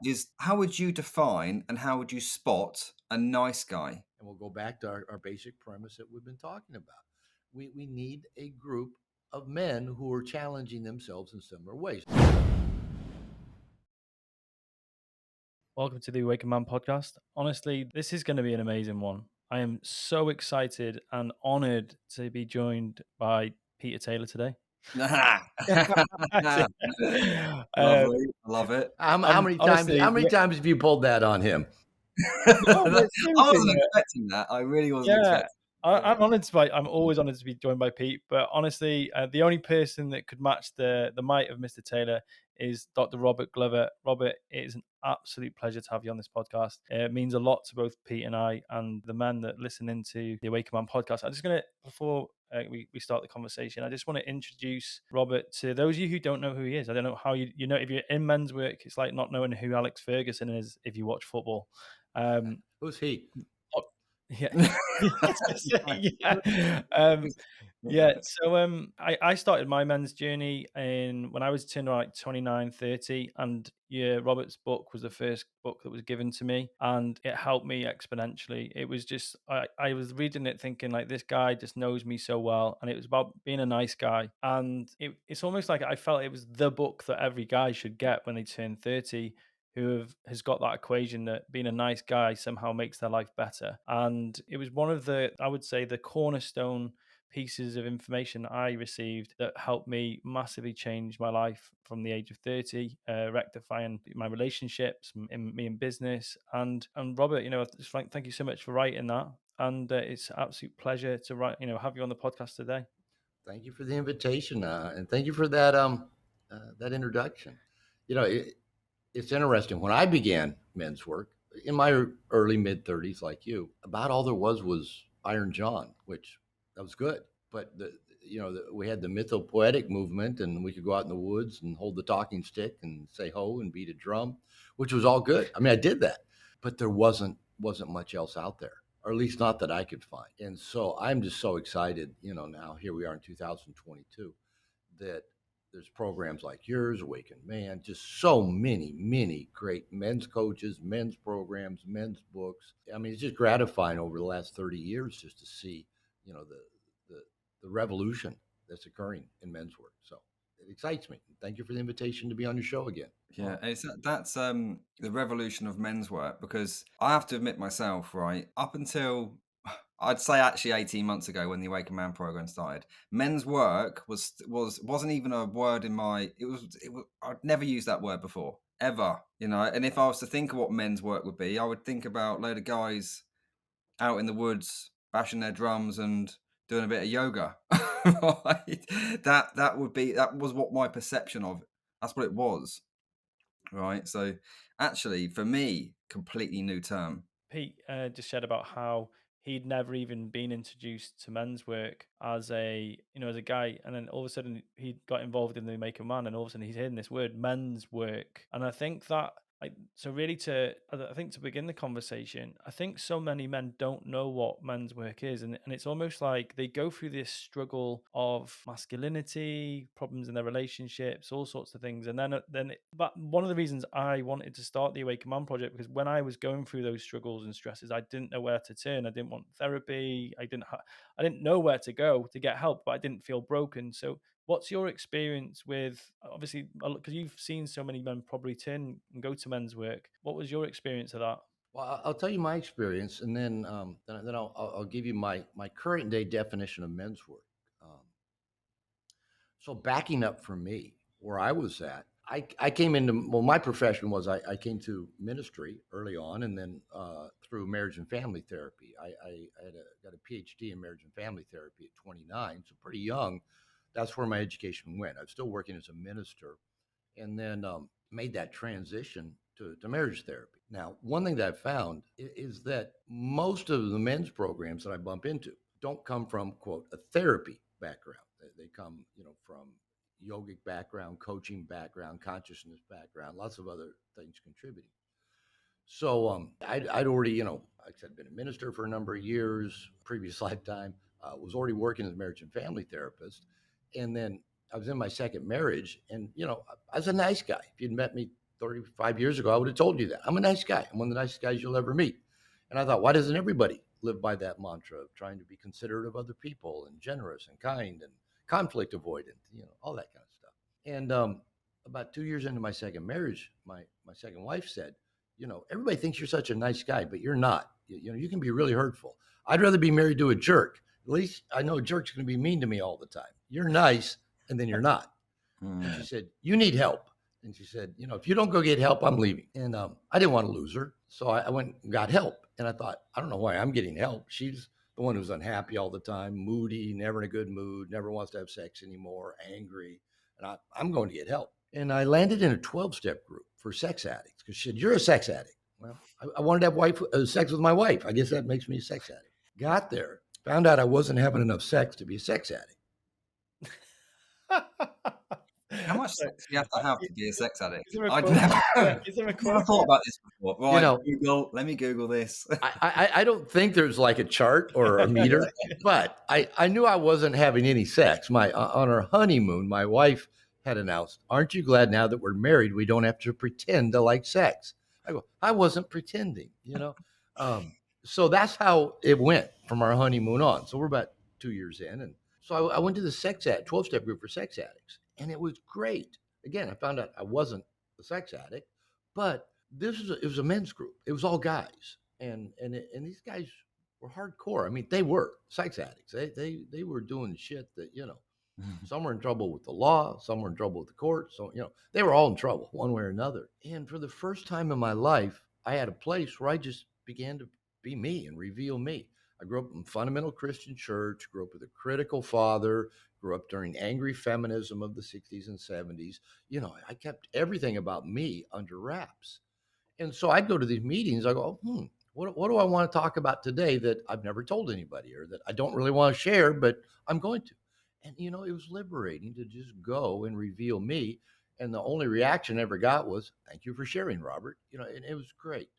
is how would you define and how would you spot a nice guy? And we'll go back to our basic premise that we've been talking about. We need a group of men who are challenging themselves in similar ways. Welcome to the Awaken Man podcast. Honestly, this is going to be an amazing one. I am so excited and honored to be joined by Peter Taylor today. um, Lovely, I love it. How many times? honestly, How many times have you pulled that on him? no, but I seriously, wasn't expecting that. I really wasn't yeah, expecting. I'm honored to be. I'm always honored to be joined by Pete. But honestly, the only person that could match the might of Mr. Taylor is Dr. Robert Glover. Robert, it is an absolute pleasure to have you on this podcast. It means a lot to both Pete and I, and the men that listen into the Awaken Man podcast. I'm just gonna before we start the conversation, I just want to introduce Robert to those of you who don't know who he is. I don't know how you know if you're in men's work. It's like not knowing who Alex Ferguson is if you watch football. Who's he? Yeah. yeah. Yeah. So I started my men's journey when I was turning like 29, 30. And yeah, Robert's book was the first book that was given to me, and it helped me exponentially. It was just I was reading it thinking like this guy just knows me so well, and it was about being a nice guy. And it's almost like I felt it was the book that every guy should get when they turn 30, has got that equation that being a nice guy somehow makes their life better. And it was one of the, I would say, the cornerstone pieces of information that I received that helped me massively change my life from the age of 30, rectifying my relationships, me in business. And Robert, just like, thank you so much for writing that. And it's an absolute pleasure to have you on the podcast today. Thank you for the invitation, and thank you for that introduction. You know, it's interesting. When I began men's work in my early mid 30s, like you, about all there was Iron John, which that was good. But we had the mythopoetic movement, and we could go out in the woods and hold the talking stick and say ho and beat a drum, which was all good. I mean, I did that, but there wasn't much else out there, or at least not that I could find. And so I'm just so excited. Now here we are in 2022, that there's programs like yours, Awaken Man, just so many great men's coaches, men's programs, men's books. I mean, it's just gratifying over the last 30 years just to see, the revolution that's occurring in men's work. So it excites me. Thank you for the invitation to be on your show again. Yeah, that's the revolution of men's work, because I have to admit myself, right, up until I'd say actually 18 months ago when the Awaken Man program started, men's work wasn't even a word in my it was I'd never used that word before, ever, and if I was to think of what men's work would be, I would think about a load of guys out in the woods bashing their drums and doing a bit of yoga. Right? That was what my perception of it. That's what it was. Right. So actually, for me, completely new term. Pete just said about how he'd never even been introduced to men's work as a guy, and then all of a sudden he got involved in the Make a Man, and all of a sudden he's hearing this word men's work. And I think that so really I think to begin the conversation, I think so many men don't know what men's work is, and it's almost like they go through this struggle of masculinity, problems in their relationships, all sorts of things, and but one of the reasons I wanted to start the Awaken Man project, because when I was going through those struggles and stresses, I didn't know where to turn. I didn't want therapy. I didn't know where to go to get help, but I didn't feel broken. So what's your experience with, obviously, because you've seen so many men probably turn and go to men's work? What was your experience of that? Well, I'll tell you my experience, and then I'll give you my current day definition of men's work. Um, so backing up for me, where I was at, I came into, well, my profession was I came to ministry early on, and then through marriage and family therapy. Got a PhD in marriage and family therapy at 29, so pretty young. That's where my education went. I was still working as a minister, and then made that transition to marriage therapy. Now, one thing that I've found is that most of the men's programs that I bump into don't come from, quote, a therapy background. They come, from yogic background, coaching background, consciousness background, lots of other things contributing. So I'd already, like I said, been a minister for a number of years, previous lifetime, was already working as a marriage and family therapist. And then I was in my second marriage, and, I was a nice guy. If you'd met me 35 years ago, I would have told you that. I'm a nice guy. I'm one of the nicest guys you'll ever meet. And I thought, why doesn't everybody live by that mantra of trying to be considerate of other people and generous and kind and conflict avoidant, all that kind of stuff. And about 2 years into my second marriage, my second wife said, everybody thinks you're such a nice guy, but you're not. You can be really hurtful. I'd rather be married to a jerk. At least I know a jerk's going to be mean to me all the time. You're nice, and then you're not. And she said, you need help. And she said, if you don't go get help, I'm leaving. And I didn't want to lose her. So I went and got help. And I thought, I don't know why I'm getting help. She's the one who's unhappy all the time, moody, never in a good mood, never wants to have sex anymore, angry. And I'm going to get help. And I landed in a 12-step group for sex addicts because she said, you're a sex addict. Well, I wanted to have sex with my wife. I guess that makes me a sex addict. Got there, found out I wasn't having enough sex to be a sex addict. How much sex do you have to be a sex addict? I'd Never thought about this before. Right, Google, let me Google this. I don't think there's like a chart or a meter, but I knew I wasn't having any sex. On our honeymoon, my wife had announced, aren't you glad now that we're married, we don't have to pretend to like sex? I go, I wasn't pretending, So that's how it went from our honeymoon on. So we're about 2 years in. And so I went to the 12-step group for sex addicts. And it was great. Again, I found out I wasn't a sex addict, but it was a men's group. It was all guys. And these guys were hardcore. I mean, they were sex addicts. They were doing shit that, some were in trouble with the law, some were in trouble with the court. So, they were all in trouble one way or another. And for the first time in my life, I had a place where I just began to be me and reveal me. I grew up in fundamental Christian church, grew up with a critical father, grew up during angry feminism of the 60s and 70s. I kept everything about me under wraps. And so I'd go to these meetings. I go, what do I want to talk about today that I've never told anybody or that I don't really want to share, but I'm going to? And, it was liberating to just go and reveal me. And the only reaction I ever got was, thank you for sharing, Robert. And it was great.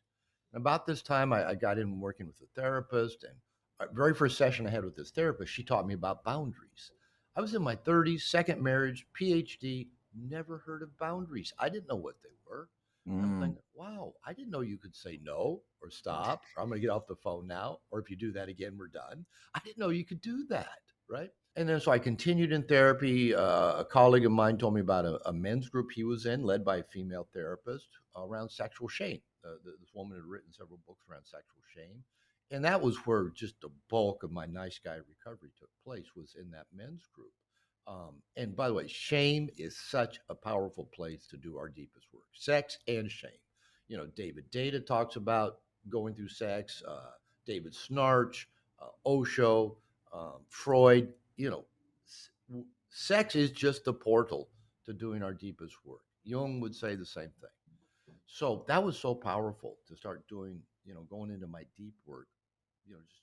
And about this time, I got in working with a therapist. And the very first session I had with this therapist, she taught me about boundaries. I was in my 30s, second marriage, PhD, never heard of boundaries. I didn't know what they were. I'm thinking, wow, I didn't know you could say no or stop, or I'm going to get off the phone now, or if you do that again, we're done. I didn't know you could do that, right? And then so I continued in therapy. A colleague of mine told me about a men's group he was in, led by a female therapist, around sexual shame. This woman had written several books around sexual shame. And that was where just the bulk of my nice guy recovery took place, was in that men's group. And by the way, shame is such a powerful place to do our deepest work, sex and shame. David Data talks about going through sex, David Snarch, Osho, Freud. Sex is just the portal to doing our deepest work. Jung would say the same thing. So that was so powerful to start doing, going into my deep work, just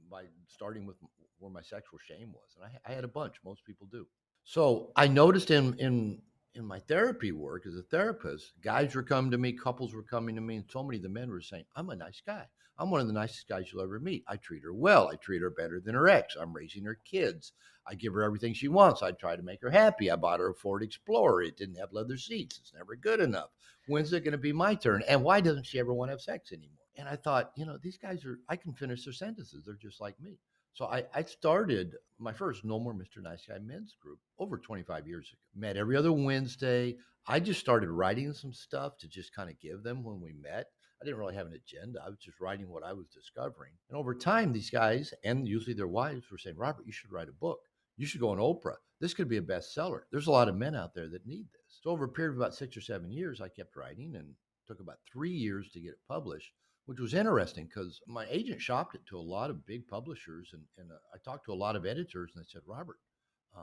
by starting with where my sexual shame was. And I had a bunch, most people do. So I noticed in my therapy work as a therapist, guys were coming to me, couples were coming to me, and so many of the men were saying, I'm a nice guy. I'm one of the nicest guys you'll ever meet. I treat her well. I treat her better than her ex. I'm raising her kids. I give her everything she wants. I try to make her happy. I bought her a Ford Explorer. It didn't have leather seats. It's never good enough. When's it going to be my turn? And why doesn't she ever want to have sex anymore? And I thought, these guys I can finish their sentences. They're just like me. So I started my first No More Mr. Nice Guy men's group over 25 years ago. Met every other Wednesday. I just started writing some stuff to just kind of give them when we met. I didn't really have an agenda. I was just writing what I was discovering. And over time, these guys, and usually their wives, were saying, Robert, you should write a book. You should go on Oprah. This could be a bestseller. There's a lot of men out there that need this. So over a period of about 6 or 7 years, I kept writing, and it took about 3 years to get it published, which was interesting because my agent shopped it to a lot of big publishers. And I talked to a lot of editors, and they said, Robert,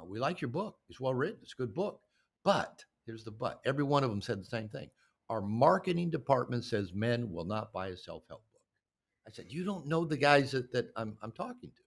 we like your book. It's well written. It's a good book. But here's the but. Every one of them said the same thing. Our marketing department says men will not buy a self-help book. I said, you don't know the guys that I'm talking to.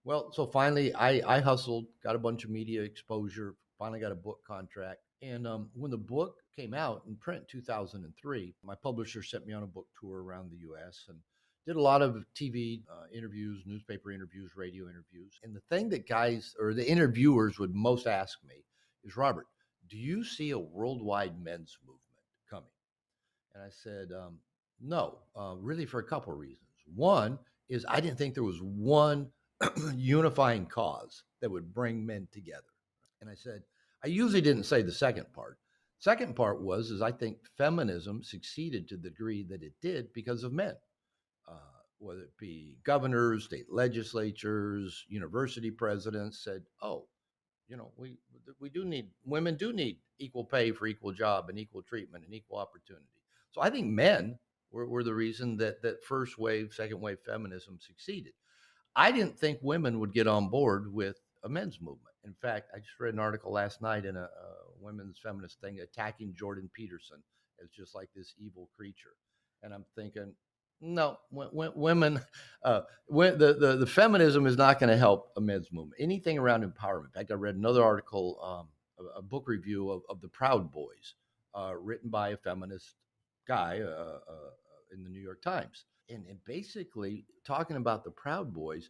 Well, so finally I hustled, got a bunch of media exposure, finally got a book contract. And when the book came out in print in 2003, my publisher sent me on a book tour around the U.S. and did a lot of TV interviews, newspaper interviews, radio interviews. And the thing that guys or the interviewers would most ask me is, Robert, do you see a worldwide men's movement coming? And I said, no, really for a couple of reasons. One is I didn't think there was one unifying cause that would bring men together. And I said, I usually didn't say the second part. Second part was is I think feminism succeeded to the degree that it did because of men, uh, whether it be governors, state legislatures, university presidents said, oh, we do need women do need equal pay for equal job and equal treatment and equal opportunity. So I think men were the reason that first wave, second wave feminism succeeded. I didn't think women would get on board with a men's movement. In fact, I just read an article last night in a women's feminist thing attacking Jordan Peterson as just like this evil creature. And I'm thinking, no, women, the feminism is not going to help a men's movement. Anything around empowerment. In fact, I read another article, a book review of the Proud Boys, written by a feminist guy in the New York Times, and basically talking about the Proud Boys.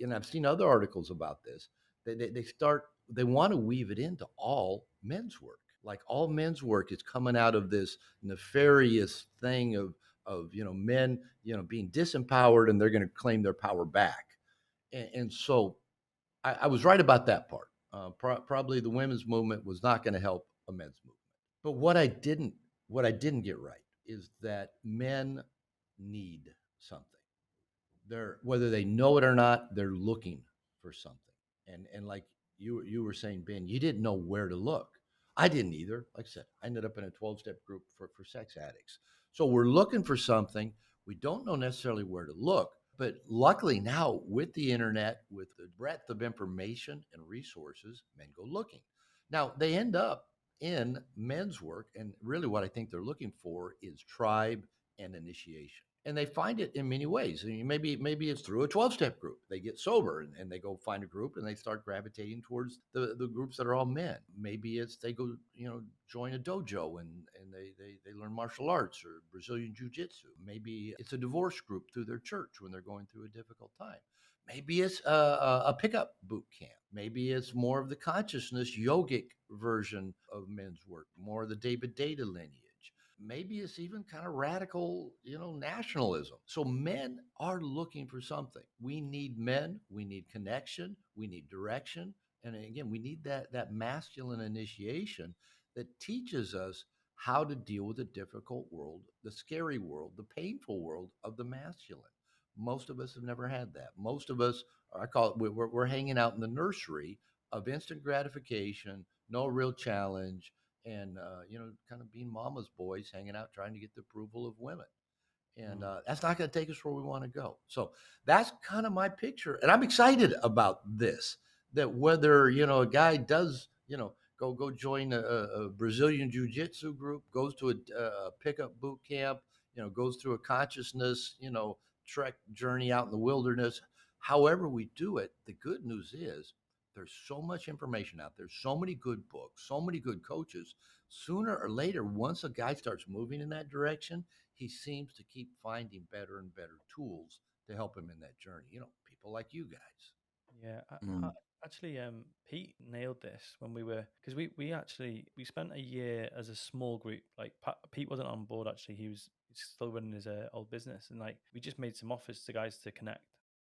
And I've seen other articles about this. They want to weave it into all men's work. Like all men's work is coming out of this nefarious thing of men being disempowered and they're going to claim their power back. And so I was right about that part. Probably the women's movement was not going to help a men's movement. But what I didn't get right is that men need something. They're whether they know it or not, they're looking for something. And like you were saying, Ben, you didn't know where to look. I didn't either. Like I said, I ended up in a 12-step group for sex addicts. So we're looking for something. We don't know necessarily where to look. But luckily now with the internet, with the breadth of information and resources, men go looking. Now they end up in men's work, and really what I think they're looking for is tribe and initiation. And they find it in many ways. I mean, maybe it's through a 12-step group. They get sober and they go find a group and they start gravitating towards the groups that are all men. Maybe it's they go, join a dojo and they learn martial arts or Brazilian jiu-jitsu. Maybe it's a divorce group through their church when they're going through a difficult time. Maybe it's a pickup boot camp. Maybe it's more of the consciousness yogic version of men's work, more of the David Data lineage. Maybe it's even kind of radical, nationalism. So men are looking for something. We need men. We need connection. We need direction. And again, we need that masculine initiation that teaches us how to deal with the difficult world, the scary world, the painful world of the masculine. Most of us have never had that. Most of us, I call it, we're hanging out in the nursery of instant gratification, no real challenge, and kind of being mama's boys, hanging out, trying to get the approval of women. And Mm. that's not going to take us where we want to go. So that's kind of my picture, and I'm excited about this. That whether a guy does go join a Brazilian jiu-jitsu group, goes to a pickup boot camp, goes through a consciousness trek journey out in the wilderness. However we do it, the good news is there's so much information out there, so many good books, so many good coaches. Sooner or later, once a guy starts moving in that direction, he seems to keep finding better and better tools to help him in that journey. People like you guys. Yeah, Mm. actually, Pete nailed this when we were because we spent a year as a small group. Like Pete wasn't on board actually; he's still running his old business, and like we just made some offers to guys to connect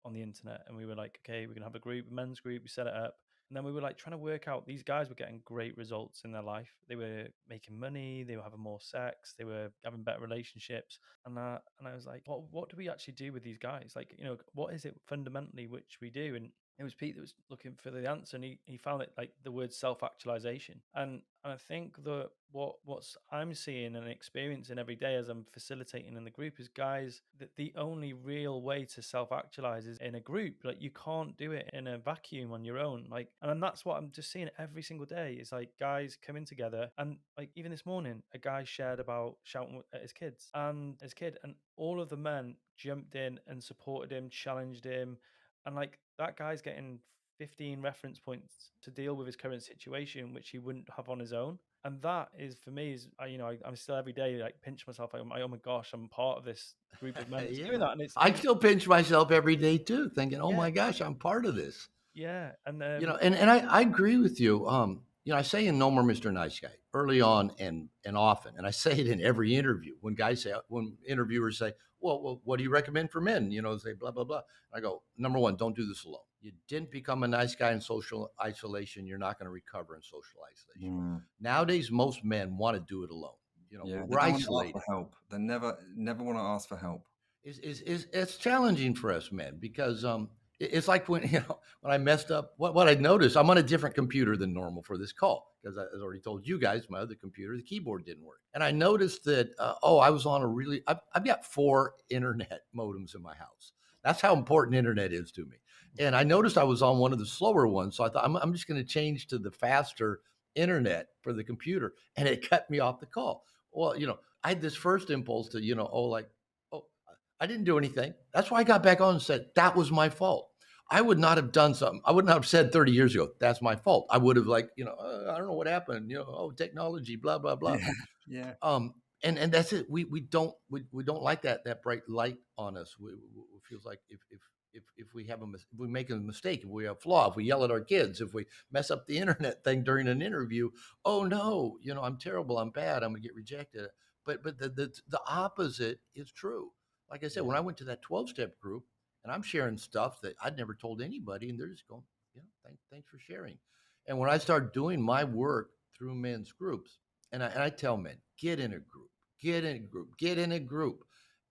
on the internet, and we were like, okay, we're gonna have a group, a men's group. We set it up, and then we were like trying to work out. These guys were getting great results in their life. They were making money. They were having more sex. They were having better relationships. And I was like, what do we actually do with these guys? Like, what is it fundamentally which we do? And it was Pete that was looking for the answer, and he found it like the word self actualization. And I think that what's I'm seeing and experiencing every day as I'm facilitating in the group is guys that the only real way to self actualize is in a group. Like you can't do it in a vacuum on your own. Like, and that's what I'm just seeing every single day. Is like guys coming together, and like even this morning, a guy shared about shouting at his kids and his kid, and all of the men jumped in and supported him, challenged him, and like that guy's getting 15 reference points to deal with his current situation, which he wouldn't have on his own. And that is for me is I'm still every day like pinch myself like oh my gosh, I'm part of this group of men that's Yeah. doing that. And it's I still pinch myself every day too, thinking, "Oh yeah, my gosh, I'm part of this." yeah. And And I agree with you. I say in No More Mr. Nice Guy early on and often, and I say it in every interview when interviewers say, well, what do you recommend for men? Say blah blah blah. I go, number one, don't do this alone. You didn't become a nice guy in social isolation. You're not going to recover in social isolation. Mm, Nowadays, most men want to do it alone. yeah, they We're don't want to ask isolated. for help. They never want to ask for help. Is it's challenging for us men because it's like when when I messed up what I noticed. I'm on a different computer than normal for this call because I already told you guys my other computer, the keyboard didn't work, and I noticed that I was on a really I've got 4 internet modems in my house. That's how important internet is to me. And I noticed I was on one of the slower ones, so I thought I'm just going to change to the faster internet for the computer, and it cut me off the call. Well, I had this first impulse to oh, I didn't do anything. That's why I got back on and said, that was my fault. I would not have done something. I would not have said 30 years ago, that's my fault. I would have I don't know what happened, oh, technology, blah, blah, blah. Yeah, yeah, And that's it. We don't like that bright light on us. We feels like if we if we make a mistake, if we have a flaw, if we yell at our kids, if we mess up the internet thing during an interview, oh no, I'm terrible, I'm bad, I'm gonna get rejected. But the opposite is true. Like I said, when Yeah. I went to that 12-step group and I'm sharing stuff that I'd never told anybody, and they're just going, thanks for sharing. And when I started doing my work through men's groups, and I tell men, get in a group, get in a group, get in a group.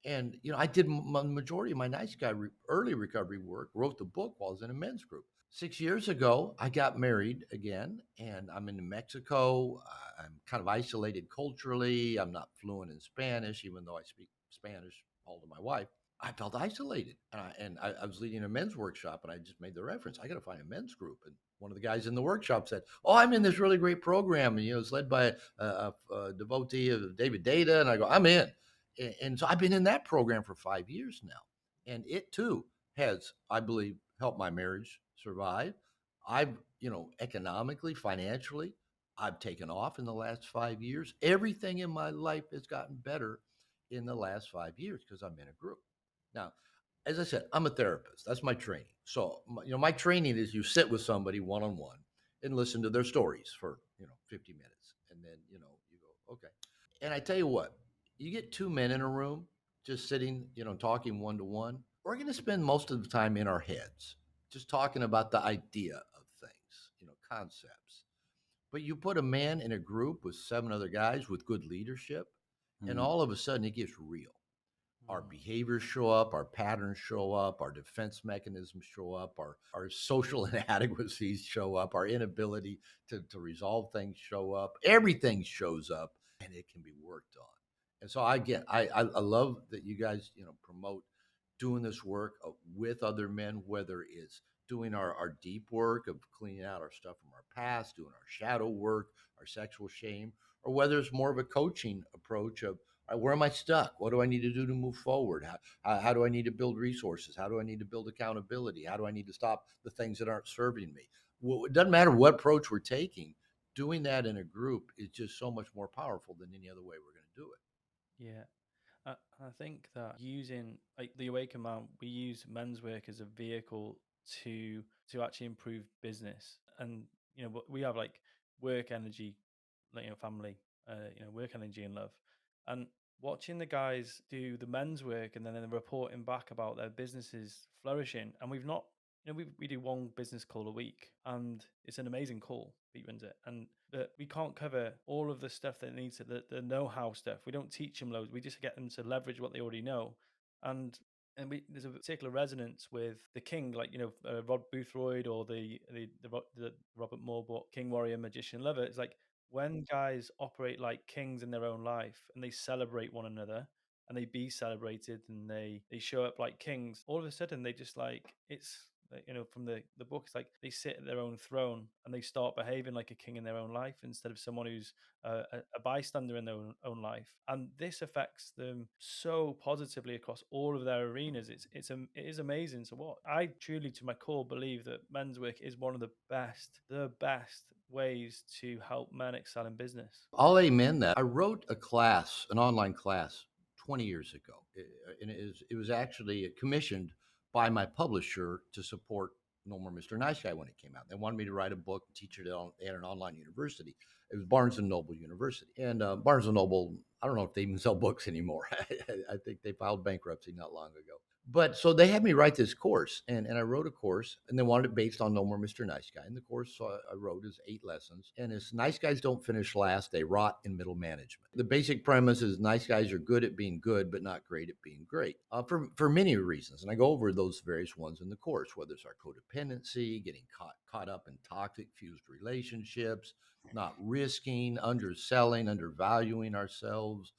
And I did majority of my nice guy early recovery work, wrote the book while I was in a men's group. 6 years ago, I got married again, and I'm in Mexico. I'm kind of isolated culturally. I'm not fluent in Spanish, even though I speak Spanish all to my wife. I felt isolated, and I was leading a men's workshop, and I just made the reference. I got to find a men's group, and one of the guys in the workshop said, "Oh, I'm in this really great program, and it's led by a devotee of David Data." And I go, "I'm in," and so I've been in that program for 5 years now, and it too has, I believe, helped my marriage survive. I've, economically, financially, I've taken off in the last 5 years. Everything in my life has gotten better in the last 5 years because I'm in a group. Now, as I said, I'm a therapist. That's my training. So, my training is you sit with somebody one on one and listen to their stories for 50 minutes, and then you go, okay. And I tell you what, you get 2 men in a room just sitting, talking one to one. We're going to spend most of the time in our heads, just talking about the idea of things, concepts. But you put a man in a group with 7 other guys with good leadership, and mm, all of a sudden it gets real. Our Mm. behaviors show up, our patterns show up, our defense mechanisms show up, our social inadequacies show up, our inability to resolve things show up. Everything shows up, and it can be worked on. And so I love that you guys promote doing this work with other men, whether it's doing our deep work of cleaning out our stuff from our past, doing our shadow work, our sexual shame, or whether it's more of a coaching approach of where am I stuck? What do I need to do to move forward? How do I need to build resources? How do I need to build accountability? How do I need to stop the things that aren't serving me? Well, it doesn't matter what approach we're taking. Doing that in a group is just so much more powerful than any other way we're going to do it. Yeah. I think that using like the Awaken Man, we use men's work as a vehicle to actually improve business, and we have like work energy, like family, work energy and love, and watching the guys do the men's work and then they're reporting back about their businesses flourishing, and we've not. We do one business call a week, and it's an amazing call. Pete runs it, and we can't cover all of the stuff that needs to the know-how stuff. We don't teach them loads. We just get them to leverage what they already know, and there's a particular resonance with the king, like Rod Boothroyd or the Robert Moore book, King Warrior Magician Lover. It's like when guys operate like kings in their own life and they celebrate one another and they be celebrated and they show up like kings, all of a sudden they just like it's like, from the book, it's like they sit at their own throne and they start behaving like a king in their own life instead of someone who's a bystander in their own life. And this affects them so positively across all of their arenas. It is amazing. So what I truly, to my core, believe that men's work is one of the best ways to help men excel in business. I'll amen that. I wrote a class, an online class, 20 years ago, and it was actually commissioned by my publisher to support No More Mr. Nice Guy when it came out. They wanted me to write a book and teach it at an online university. It was Barnes and Noble University. And Barnes and Noble, I don't know if they even sell books anymore. I think they filed bankruptcy not long ago. But so they had me write this course, and I wrote a course, and they wanted it based on No More Mr. Nice Guy. And the course I wrote is 8 lessons, and it's nice guys don't finish last; they rot in middle management. The basic premise is nice guys are good at being good, but not great at being great, for many reasons. And I go over those various ones in the course, whether it's our codependency, getting caught up in toxic fused relationships, not risking, underselling, undervaluing ourselves,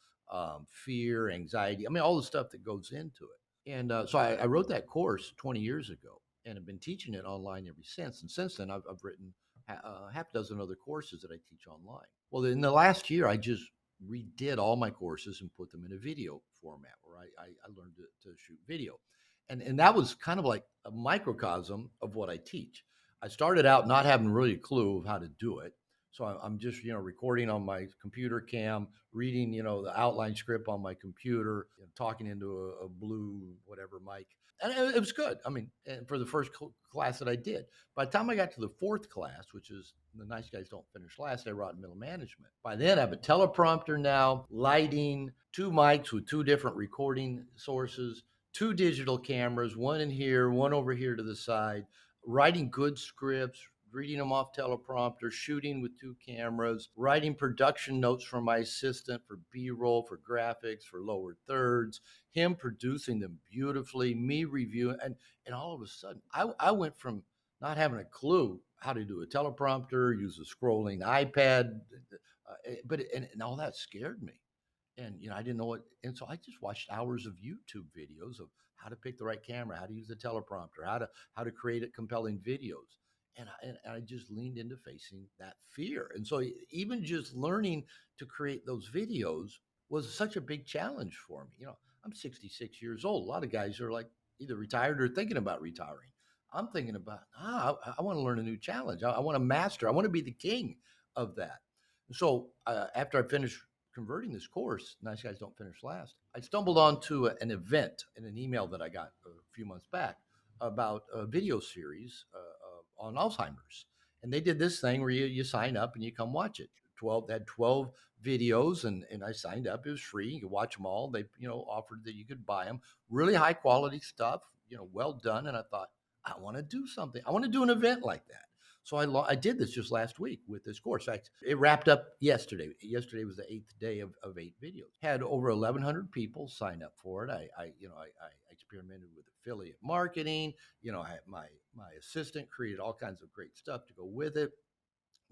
fear, anxiety. I mean, all the stuff that goes into it. And so I wrote that course 20 years ago and have been teaching it online ever since. And since then, I've written half a dozen other courses that I teach online. Well, in the last year, I just redid all my courses and put them in a video format where I learned to shoot video. And that was kind of like a microcosm of what I teach. I started out not having really a clue of how to do it. So I'm just, recording on my computer cam, reading, the outline script on my computer, talking into a blue, whatever mic. And it was good. I mean, and for the first class that I did, by the time I got to the fourth class, which is the nice guys don't finish last, I wrote middle management. By then I have a teleprompter now, lighting, 2 mics with 2 different recording sources, 2 digital cameras, one in here, one over here to the side, writing good scripts, reading them off teleprompter, shooting with 2 cameras, writing production notes for my assistant for B-roll, for graphics, for lower thirds, him producing them beautifully, me reviewing, and all of a sudden, I went from not having a clue how to do a teleprompter, use a scrolling iPad, and all that scared me. And I didn't know what, and so I just watched hours of YouTube videos of how to pick the right camera, how to use the teleprompter, how to create compelling videos. And I just leaned into facing that fear. And so even just learning to create those videos was such a big challenge for me. I'm 66 years old. A lot of guys are like either retired or thinking about retiring. I'm thinking about, I want to learn a new challenge. I want to master. I want to be the king of that. So after I finished converting this course, Nice Guys Don't Finish Last, I stumbled onto an event in an email that I got a few months back about a video series on Alzheimer's. And they did this thing where you sign up and you come watch it. They had 12 videos, and I signed up. It was free. You could watch them all. They, offered that you could buy them. Really high quality stuff, well done. And I thought, I want to do something. I want to do an event like that. So I did this just last week with this course. In fact, it wrapped up yesterday. Yesterday was the 8th day of 8 videos. Had over 1,100 people sign up for it. I experimented with affiliate marketing. I had my assistant created all kinds of great stuff to go with it.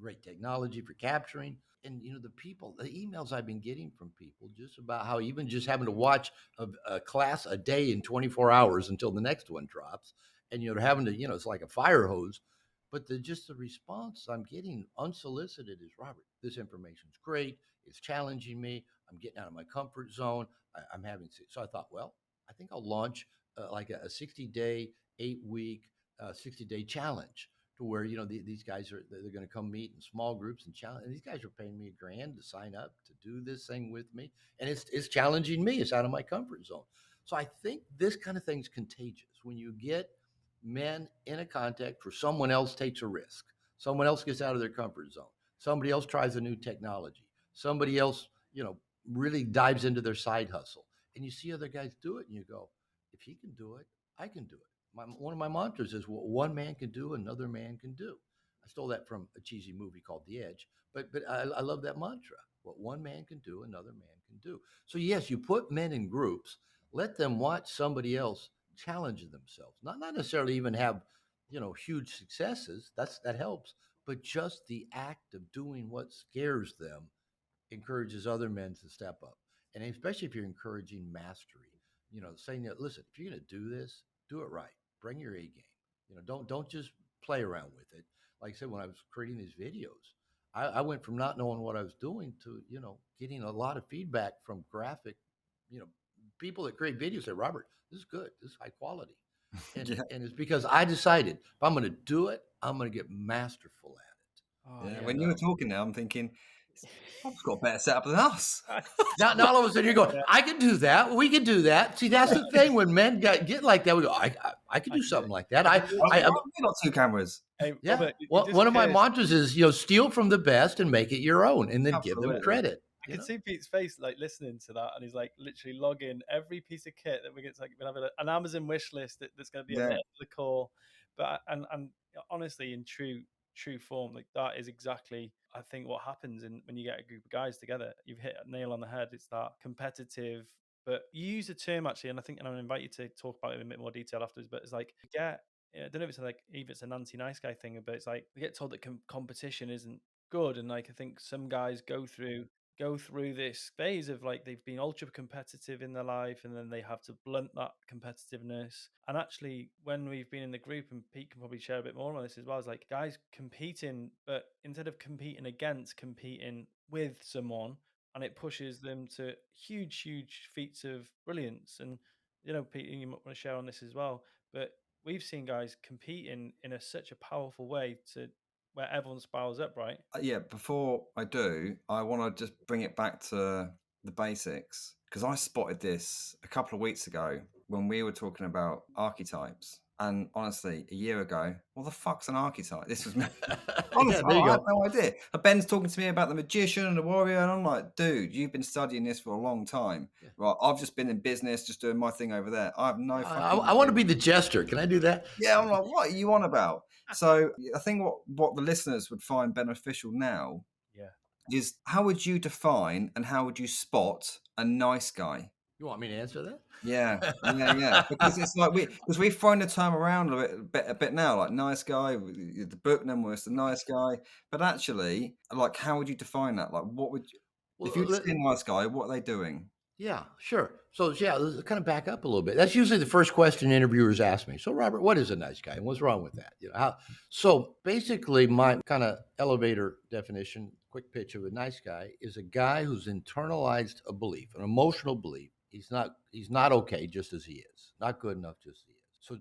Great technology for capturing. And the emails I've been getting from people just about how even just having to watch a class a day in 24 hours until the next one drops, and having to, it's like a fire hose. But the response I'm getting unsolicited is, Robert, this information's great. It's challenging me. I'm getting out of my comfort zone. I'm having, so I thought, well, I think I'll launch like a 60-day, 8-week, 60-day challenge to where these guys they're going to come meet in small groups and challenge. And these guys are paying me $1,000 to sign up to do this thing with me, and it's challenging me. It's out of my comfort zone. So I think this kind of thing's contagious when you get men in a context where someone else takes a risk, someone else gets out of their comfort zone, somebody else tries a new technology, somebody else really dives into their side hustle, and you see other guys do it, and you go, if he can do it, I can do it. One of my mantras is, what one man can do, another man can do. I stole that from a cheesy movie called The Edge, but I love that mantra. What one man can do, another man can do. So yes, you put men in groups, let them watch somebody else challenge themselves. Not necessarily even have huge successes. That helps, but just the act of doing what scares them encourages other men to step up. And especially if you're encouraging mastery, saying that, listen, if you're going to do this, do it right. Bring your A game. Don't just play around with it. Like I said, when I was creating these videos, I went from not knowing what I was doing to, getting a lot of feedback from graphic, you know, people that create videos say, Robert, this is good. This is high quality. And, Yeah. and it's because I decided if I'm going to do it, I'm going to get masterful at it. Oh, Yeah. yeah. When you were talking now, I'm thinking Bob's got a better setup than us. Now all of a sudden you're going, Yeah, I can do that. We can do that. See, that's the thing. When men get like that, we go, I can I do can do it. something like that. I can Why I literally. have we got 2 cameras? Hey, yeah. Robert, you Well, just one of my cursed. mantras is, steal from the best and make it your own, and then give them Absolutely. credit. I can see Pete's face like listening to that, and he's like literally logging every piece of kit that we get. Like we're gonna have an Amazon wish list that's going to be at the Yeah. end of the call. But and honestly, in true form, like that is exactly I think what happens in when you get a group of guys together. You've hit a nail on the head. It's that competitive. But you use a term actually, and I think, and I'll invite you to talk about it in a bit more detail afterwards. But it's like you get. I don't know if it's like if it's an anti-nice guy thing, but it's like we get told that competition isn't good, and like I think some guys go through this phase of like they've been ultra competitive in their life and then they have to blunt that competitiveness. And actually, when we've been in the group, and Pete can probably share a bit more on this as well, is like guys competing, but instead of competing against, competing with someone, and it pushes them to huge feats of brilliance. And Pete, you might want to share on this as well, but we've seen guys competing in such a powerful way to where everyone spirals up, right? Yeah, before I do, I want to just bring it back to the basics because I spotted this a couple of weeks ago when we were talking about archetypes. And honestly, a year ago, what the fuck's an archetype? This was me. Yeah, Honestly, there you I had go. no idea. And Ben's talking to me about the magician and the warrior, and I'm like, dude, you've been studying this for a long time. Yeah. Right? I've just been in business, just doing my thing over there. I have no I, fucking I want to idea. be the jester. Can I do that? Yeah, I'm like, what are you on about? So I think what the listeners would find beneficial now Yeah. is how would you define and how would you spot a nice guy? You want me to answer Yeah. Because that? it's like we've thrown the term around a bit now, like nice guy. The book name was the nice guy, but actually, like, how would you define that? Like, what would if you Well, were to say nice guy, what are they doing? yeah, sure. So yeah, let's kind of back up a little bit. That's usually the first question interviewers ask me. So Robert, what is a nice guy, and what's wrong with that? So basically, my kind of elevator definition, quick pitch of a nice guy is a guy who's internalized a belief, an emotional belief. He's not okay just as he is, not good enough just as he is. So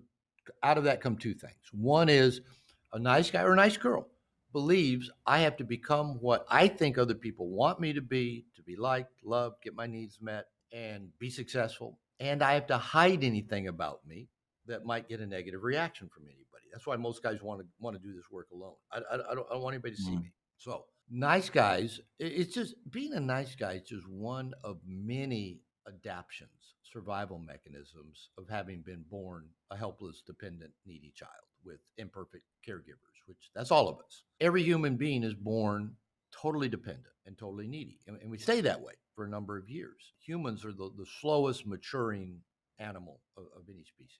out of that come two things. One is a nice guy or a nice girl believes I have to become what I think other people want me to be liked, loved, get my needs met, and be successful. And I have to hide anything about me that might get a negative reaction from anybody. That's why most guys want to do this work alone. I don't want anybody to see Mm. me. So nice guys, it's just being a nice guy is just one of many adaptions, survival mechanisms of having been born a helpless, dependent, needy child with imperfect caregivers, which that's all of us. Every human being is born totally dependent and totally needy. And we stay that way for a number of years. Humans are the slowest maturing animal of any species.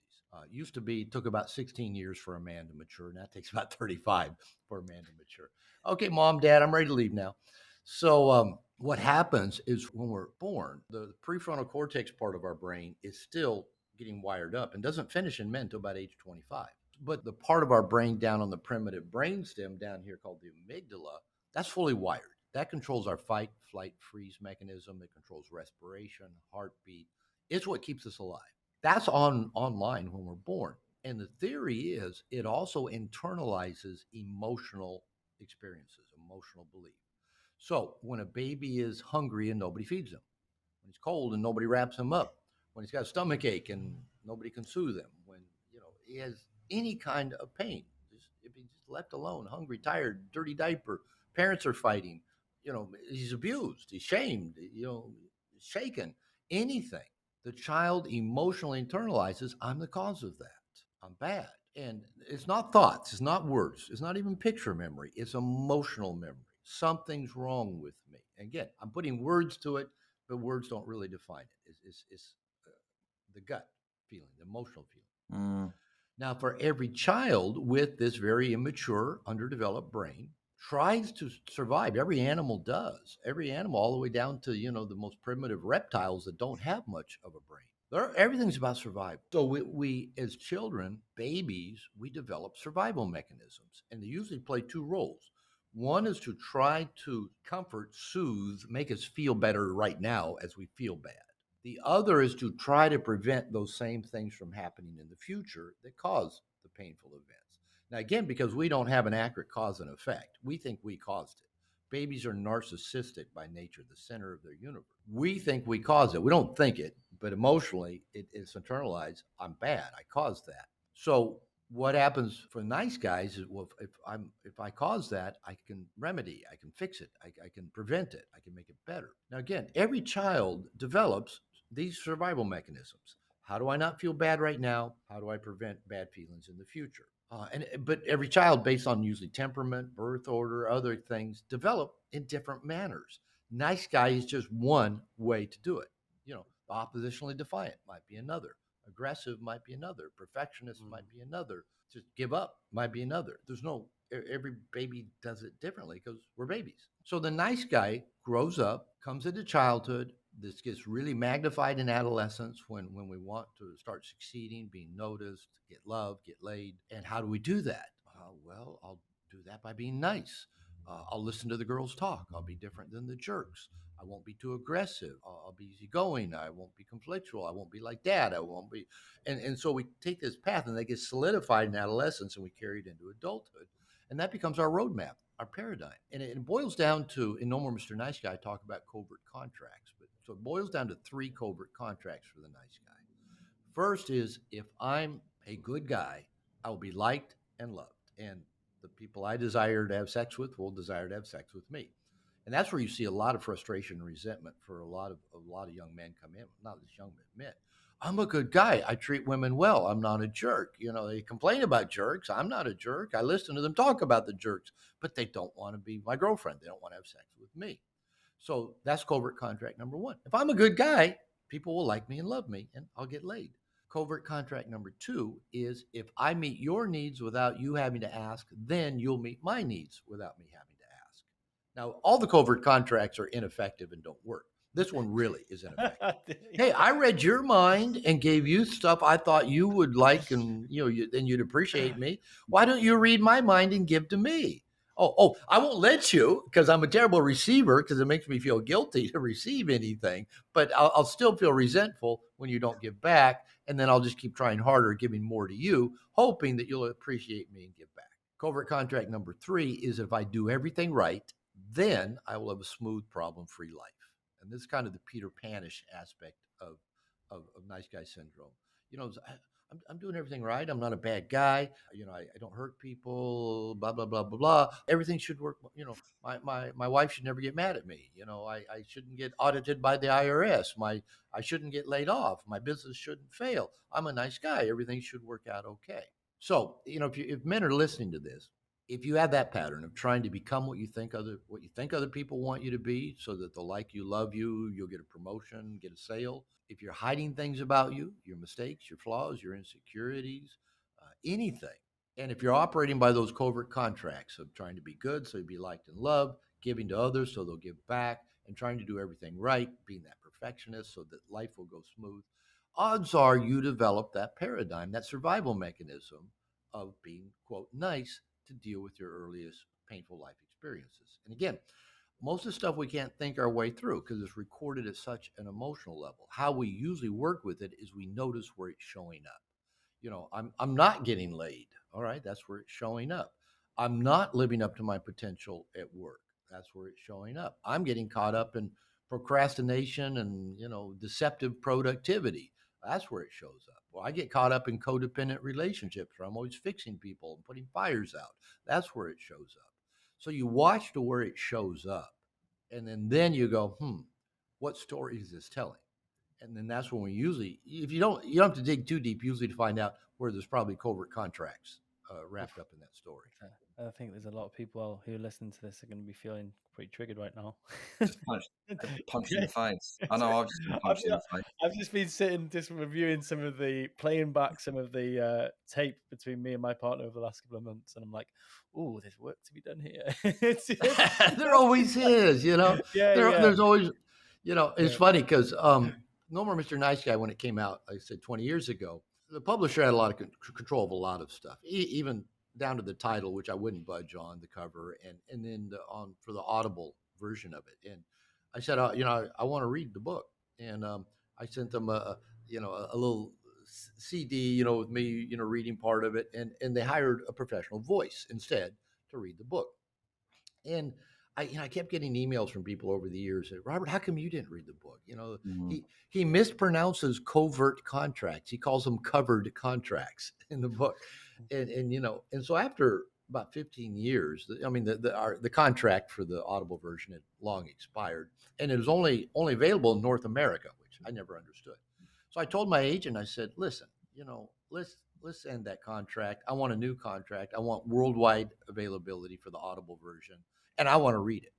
Used to be, took about 16 years for a man to mature. Now it takes about 35 for a man to mature. Okay, mom, dad, I'm ready to leave now. So what happens is when we're born, the prefrontal cortex part of our brain is still getting wired up and doesn't finish in men until about age 25. But the part of our brain down on the primitive brainstem down here called the amygdala, that's fully wired. That controls our fight, flight, freeze mechanism. It controls respiration, heartbeat. It's what keeps us alive. That's online when we're born. And the theory is it also internalizes emotional experiences, emotional belief. So when a baby is hungry and nobody feeds him, when he's cold and nobody wraps him up, when he's got a stomach ache and nobody can soothe him, when he has any kind of pain, just if he's just left alone, hungry, tired, dirty diaper, parents are fighting, he's abused, he's shamed, shaken, anything. The child emotionally internalizes, I'm the cause of that. I'm bad. And it's not thoughts, it's not words, it's not even picture memory, it's emotional memory. Something's wrong with me. Again, I'm putting words to it, but words don't really define it. It's the gut feeling, the emotional feeling. Mm. Now, for every child with this very immature, underdeveloped brain, tries to survive. Every animal does. Every animal, all the way down to the most primitive reptiles that don't have much of a brain. Everything's about survival. So we, as children, babies, we develop survival mechanisms, and they usually play two roles. One is to try to comfort, soothe, make us feel better right now as we feel bad. The other is to try to prevent those same things from happening in the future that cause the painful events. Now, again, because we don't have an accurate cause and effect, we think we caused it. babies are narcissistic by nature, the center of their universe. We think we cause it. We don't think it, but emotionally, it's internalized. I'm bad. I caused that. So what happens for nice guys is, well, if I cause that, I can remedy, I can fix it, I can prevent it, I can make it better. Now again, every child develops these survival mechanisms. How do I not feel bad right now? How do I prevent bad feelings in the future? But every child, based on usually temperament, birth order, other things, develop in different manners. Nice guy is just one way to do it. Oppositionally defiant might be another. Aggressive might be another. Perfectionist Mm. might be another. Just give up might be another. There's no every baby does it differently because we're babies. So the nice guy grows up, comes into childhood. This gets really magnified in adolescence when we want to start succeeding, being noticed, get love, get laid. And how do we do that? Well, I'll do that by being nice. I'll listen to the girls talk. I'll be different than the jerks. I won't be too aggressive. I'll be easygoing. I won't be conflictual. I won't be like dad. I won't be. And so we take this path and they get solidified in adolescence and we carry it into adulthood. And that becomes our roadmap, our paradigm. And it boils down to, in No More Mr. Nice Guy, I talk about covert contracts. But so it boils down to 3 covert contracts for the nice guy. First is, if I'm a good guy, I will be liked and loved. And the people I desire to have sex with will desire to have sex with me. And that's where you see a lot of frustration and resentment for a lot of young men come in, not just young men. I'm a good guy. I treat women well. I'm not a jerk. They complain about jerks. I'm not a jerk. I listen to them talk about the jerks, but they don't want to be my girlfriend. They don't want to have sex with me. So that's covert contract number 1. If I'm a good guy, people will like me and love me, and I'll get laid. Covert contract number 2 is, if I meet your needs without you having to ask, then you'll meet my needs without me having to ask. Now, all the covert contracts are ineffective and don't work. This one really is ineffective. Hey, I read your mind and gave you stuff I thought you would like, and then you'd appreciate me. Why don't you read my mind and give to me? Oh, I won't let you because I'm a terrible receiver, because it makes me feel guilty to receive anything. But I'll still feel resentful when you don't give back, and then I'll just keep trying harder, giving more to you, hoping that you'll appreciate me and give back. Covert contract number 3 is, if I do everything right, then I will have a smooth, problem-free life. And this is kind of the Peter Panish aspect of nice guy syndrome. I'm doing everything right. I'm not a bad guy. I don't hurt people, blah, blah, blah, blah, blah. Everything should work. My wife should never get mad at me. I shouldn't get audited by the IRS. I shouldn't get laid off. My business shouldn't fail. I'm a nice guy. Everything should work out okay. So, if men are listening to this, if you have that pattern of trying to become what you think other people want you to be, so that they'll like you, love you, you'll get a promotion, get a sale. If you're hiding things about you, your mistakes, your flaws, your insecurities, anything, and if you're operating by those covert contracts of trying to be good so you'll be liked and loved, giving to others so they'll give back, and trying to do everything right, being that perfectionist so that life will go smooth, odds are you develop that paradigm, that survival mechanism of being, quote, nice, to deal with your earliest painful life experiences. And again, most of the stuff we can't think our way through because it's recorded at such an emotional level. How we usually work with it is we notice where it's showing up. I'm not getting laid. All right, that's where it's showing up. I'm not living up to my potential at work. That's where it's showing up. I'm getting caught up in procrastination and deceptive productivity. That's where it shows up. Well, I get caught up in codependent relationships where I'm always fixing people and putting fires out. That's where it shows up. So you watch to where it shows up, and then you go, what story is this telling? And then that's when we usually, if you don't have to dig too deep usually to find out where there's probably covert contracts wrapped up in that story. I think there's a lot of people who listen to this are going to be feeling pretty triggered right now. Just punch in Yeah. the face. I know I've just been I've, punched in the face. I've just been sitting, just reviewing playing back some of the tape between me and my partner over the last couple of months, and I'm like, "Oh, there's work to be done here." There always is, yeah, yeah, there's always, it's yeah. funny because No More Mr. Nice Guy, when it came out, like I said, 20 years ago, the publisher had a lot of control of a lot of stuff, even down to the title, which I wouldn't budge on, the cover, and then for the Audible version of it. And I said, I want to read the book, and I sent them a little CD, with me, reading part of it, and they hired a professional voice instead to read the book. And I kept getting emails from people over the years that, Robert, how come you didn't read the book? Mhm. He mispronounces covert contracts. He calls them covered contracts in the book. And so after about 15 years, I mean, the contract for the Audible version had long expired, and it was only available in North America, which I never understood. So I told my agent, I said, listen, let's end that contract. I want a new contract. I want worldwide availability for the Audible version, and I want to read it.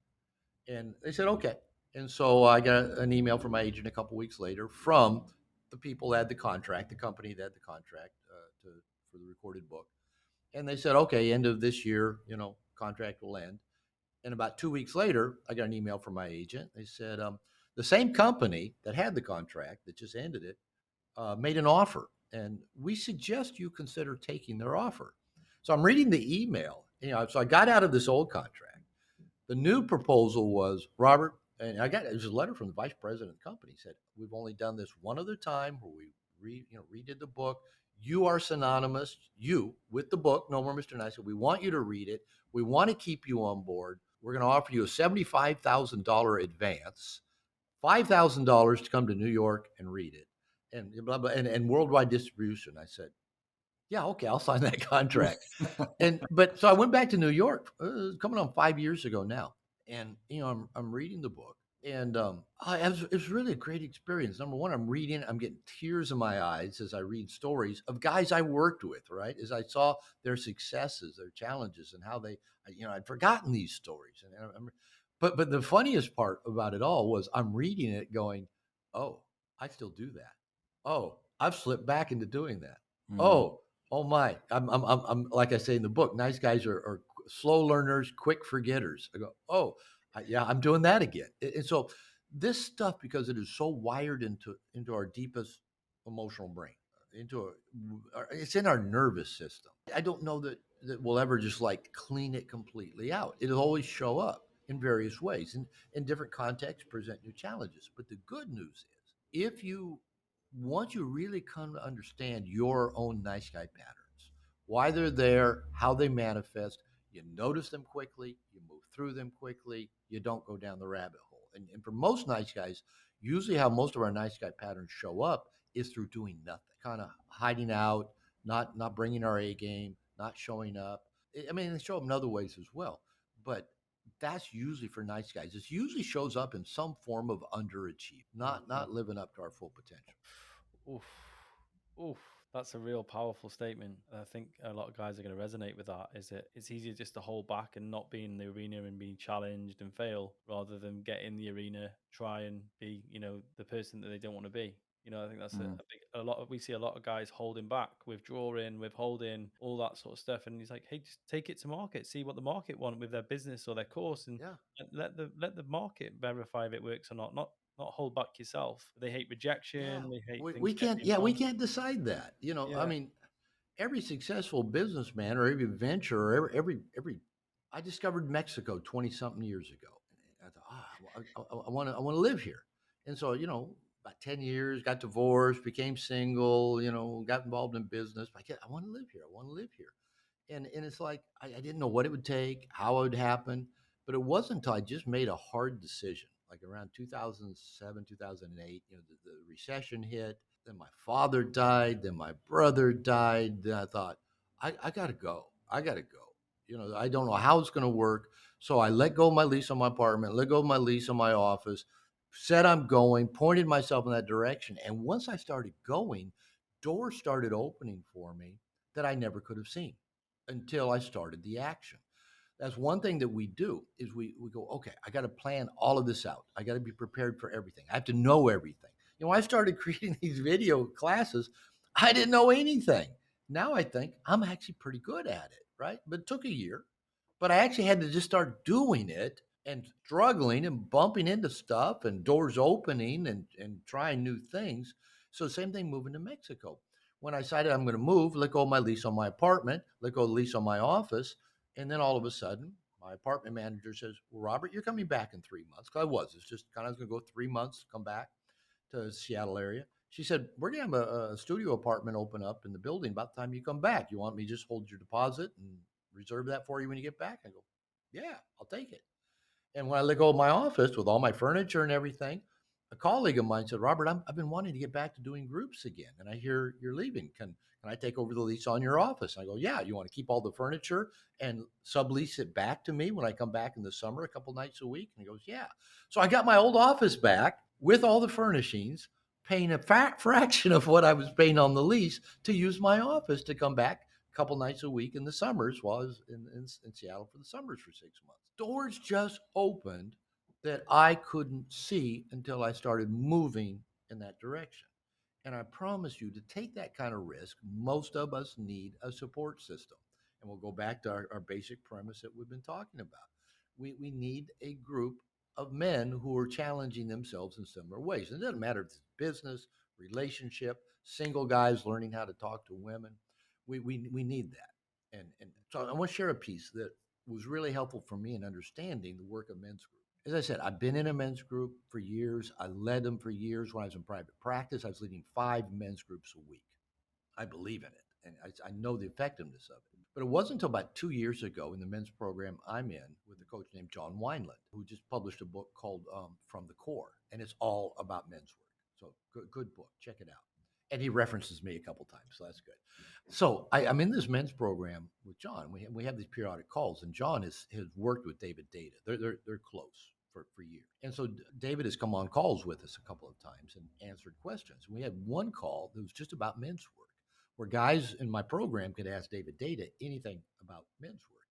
And they said, okay. And so I got an email from my agent a couple weeks later from the people that had the contract, the company that had the contract for the recorded book. And they said, okay, end of this year, contract will end. And about 2 weeks later, I got an email from my agent. They said, the same company that had the contract that just ended it made an offer, and we suggest you consider taking their offer. So I'm reading the email. So I got out of this old contract. The new proposal was, Robert, and it was a letter from the vice president of the company. He said, we've only done this one other time where we redid the book. You are synonymous, with the book, No More Mr. Nice. We want you to read it. We want to keep you on board. We're going to offer you a $75,000 advance, $5,000 to come to New York and read it, and blah, blah, and worldwide distribution. I said, yeah, okay, I'll sign that contract. But so I went back to New York, coming on 5 years ago now, and I'm reading the book, and it was really a great experience. Number one, I'm reading, I'm getting tears in my eyes as I read stories of guys I worked with, right? As I saw their successes, their challenges, and how I'd forgotten these stories, but the funniest part about it all was I'm reading it, going, oh, I still do that. Oh, I've slipped back into doing that. Mm. Oh, oh my! I'm like I say in the book. Nice guys are slow learners, quick forgetters. I go, oh, yeah, I'm doing that again. And so this stuff, because it is so wired into our deepest emotional brain, it's in our nervous system. I don't know that we'll ever just like clean it completely out. It'll always show up in various ways, and in different contexts, present new challenges. But the good news is, if you once you really come to understand your own nice guy patterns, why they're there, how they manifest, you notice them quickly, you move through them quickly, you don't go down the rabbit hole. And for most nice guys, usually how most of our nice guy patterns show up is through doing nothing, kind of hiding out, not bringing our A game, not showing up. I mean, they show up in other ways as well, but that's usually for nice guys. It usually shows up in some form of underachievement, not living up to our full potential. Oof. Oof. That's a real powerful statement. I think a lot of guys are going to resonate with that. Is that it's easier just to hold back and not be in the arena and be challenged and fail rather than get in the arena, try and be, the person that they don't want to be. I think that's Mm. a lot of, we see a lot of guys holding back, withdrawing, withholding, all that sort of stuff. And he's like, hey, just take it to market, see what the market want with their business or their course, and Yeah. let the market verify if it works or not hold back yourself. They hate Yeah. rejection. They hate We, things we can't, getting yeah, we wrong. can't decide that. I Yeah. mean, every successful businessman or every venture or I discovered Mexico 20 something years ago. And I thought, I want to live here. And so, about 10 years, got divorced, became single, got involved in business. I want to live here. I want to live here. And it's like, I didn't know what it would take, how it would happen, but it wasn't until I just made a hard decision, like around 2007, 2008, the recession hit. Then my father died. Then my brother died. Then I thought, I got to go. I got to go. I don't know how it's going to work. So I let go of my lease on my apartment, let go of my lease on my office, said I'm going, pointed myself in that direction. And once I started going, doors started opening for me that I never could have seen until I started the action. That's one thing that we do is we go, okay, I got to plan all of this out. I got to be prepared for everything. I have to know everything. I started creating these video classes. I didn't know anything. Now I think I'm actually pretty good at it, right? But it took a year. But I actually had to just start doing it and struggling and bumping into stuff and doors opening and trying new things. So same thing moving to Mexico. When I decided I'm going to move, let go of my lease on my apartment, let go of the lease on my office, and then all of a sudden, my apartment manager says, well, Robert, you're coming back in 3 months. Because I was. It's just kind of going to go 3 months, come back to the Seattle area. She said, we're going to have a studio apartment open up in the building about the time you come back. You want me to just hold your deposit and reserve that for you when you get back? I go, yeah, I'll take it. And when I let go of my office with all my furniture and everything, a colleague of mine said, Robert, I've been wanting to get back to doing groups again. And I hear you're leaving. Can I take over the lease on your office? I go, yeah, you want to keep all the furniture and sublease it back to me when I come back in the summer a couple nights a week? And he goes, yeah. So I got my old office back with all the furnishings, paying a fat fraction of what I was paying on the lease to use my office to come back a couple nights a week in the summers while I was in Seattle for the summers for 6 months. Doors just opened that I couldn't see until I started moving in that direction. And I promise you, to take that kind of risk, most of us need a support system. And we'll go back to our basic premise that we've been talking about. We need a group of men who are challenging themselves in similar ways. And it doesn't matter if it's business, relationship, single guys learning how to talk to women. We need that. And so I want to share a piece that was really helpful for me in understanding the work of men's group. As I said, I've been in a men's group for years. I led them for years when I was in private practice. I was leading 5 men's groups a week. I believe in it, and I know the effectiveness of it. But it wasn't until about 2 years ago in the men's program I'm in with a coach named John Wineland, who just published a book called From the Core, and it's all about men's work. So good book. Check it out. And he references me a couple times, so that's good. So I'm in this men's program with John. We have these periodic calls, and John has worked with David Data. They're close for years. And so David has come on calls with us a couple of times and answered questions. And we had one call that was just about men's work, where guys in my program could ask David Data anything about men's work.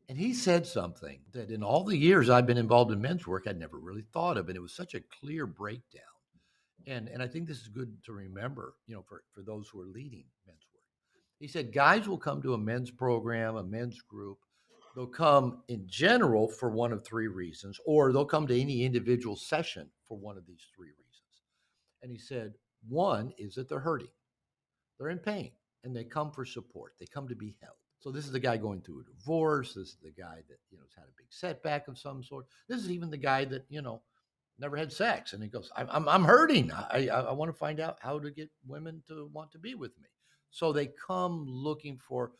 And he said something that in all the years I've been involved in men's work, I'd never really thought of. And it was such a clear breakdown. And I think this is good to remember, for those who are leading men's work. He said, guys will come to a men's program, a men's group. They'll come in general for one of 3 reasons, or they'll come to any individual session for one of these 3 reasons. And he said, one is that they're hurting. They're in pain and they come for support. They come to be held. So this is the guy going through a divorce. This is the guy that, has had a big setback of some sort. This is even the guy that, never had sex. And he goes, I'm hurting. I want to find out how to get women to want to be with me. So they come looking for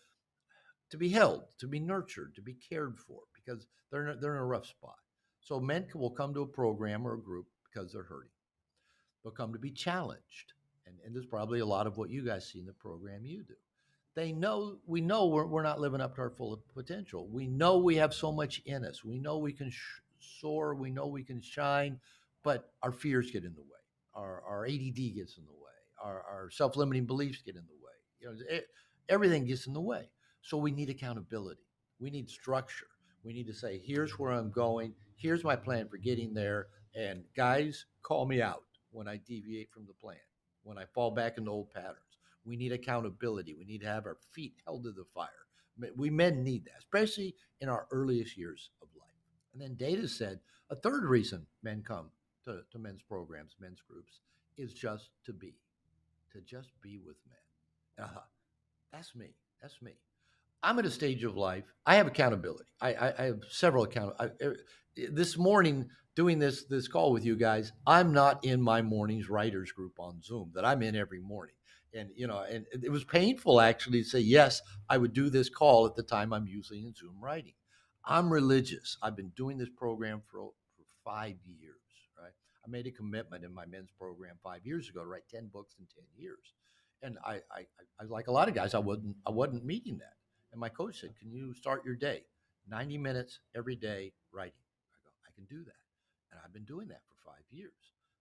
to be held, to be nurtured, to be cared for because they're in a rough spot. So men will come to a program or a group because they're hurting. They'll come to be challenged. And there's probably a lot of what you guys see in the program you do. We know we're not living up to our full potential. We know we have so much in us. We know we can soar. We know we can shine, but our fears get in the way. Our ADD gets in the way. Our self-limiting beliefs get in the way. Everything gets in the way. So we need accountability. We need structure. We need to say, here's where I'm going. Here's my plan for getting there. And guys, call me out when I deviate from the plan, when I fall back into old patterns. We need accountability. We need to have our feet held to the fire. We men need that, especially in our earliest years of life. And then Data said a third reason men come to men's programs, men's groups, is just to just be with men. That's me. That's me. I'm at a stage of life. I have accountability. I have several this morning, doing this call with you guys, I'm not in my morning's writers group on Zoom that I'm in every morning. And and it was painful actually to say yes, I would do this call at the time I'm usually in Zoom writing. I'm religious. I've been doing this program for 5 years. Right? I made a commitment in my men's program 5 years ago to write 10 books in 10 years. And I like a lot of guys, I wasn't meeting that. And my coach said, can you start your day 90 minutes every day writing? I go, I can do that. And I've been doing that for 5 years.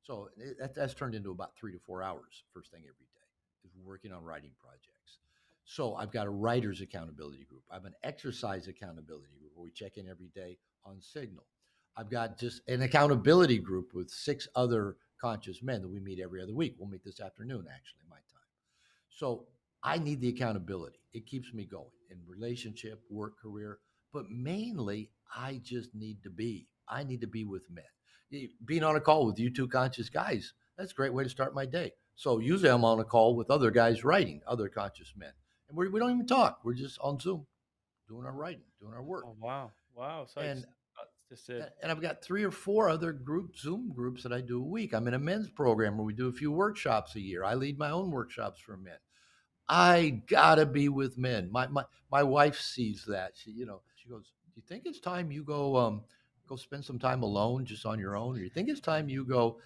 So that's turned into about 3 to 4 hours first thing every day is working on writing projects. So I've got a writer's accountability group. I have an exercise accountability group where we check in every day on Signal. I've got just an accountability group with 6 other conscious men that we meet every other week. We'll meet this afternoon, actually, my time. So I need the accountability. It keeps me going in relationship, work, career, but mainly I just need to be. I need to be with men. Being on a call with you two conscious guys, that's a great way to start my day. So usually I'm on a call with other guys writing, other conscious men. And we don't even talk. We're just on Zoom doing our writing, doing our work. Oh, wow. So And that's just a and I've got 3 or 4 other Zoom groups that I do a week. I'm in a men's program where we do a few workshops a year. I lead my own workshops for men. I gotta be with men. My wife sees that. She goes, "Do you think it's time you go spend some time alone, just on your own, or you think it's time you go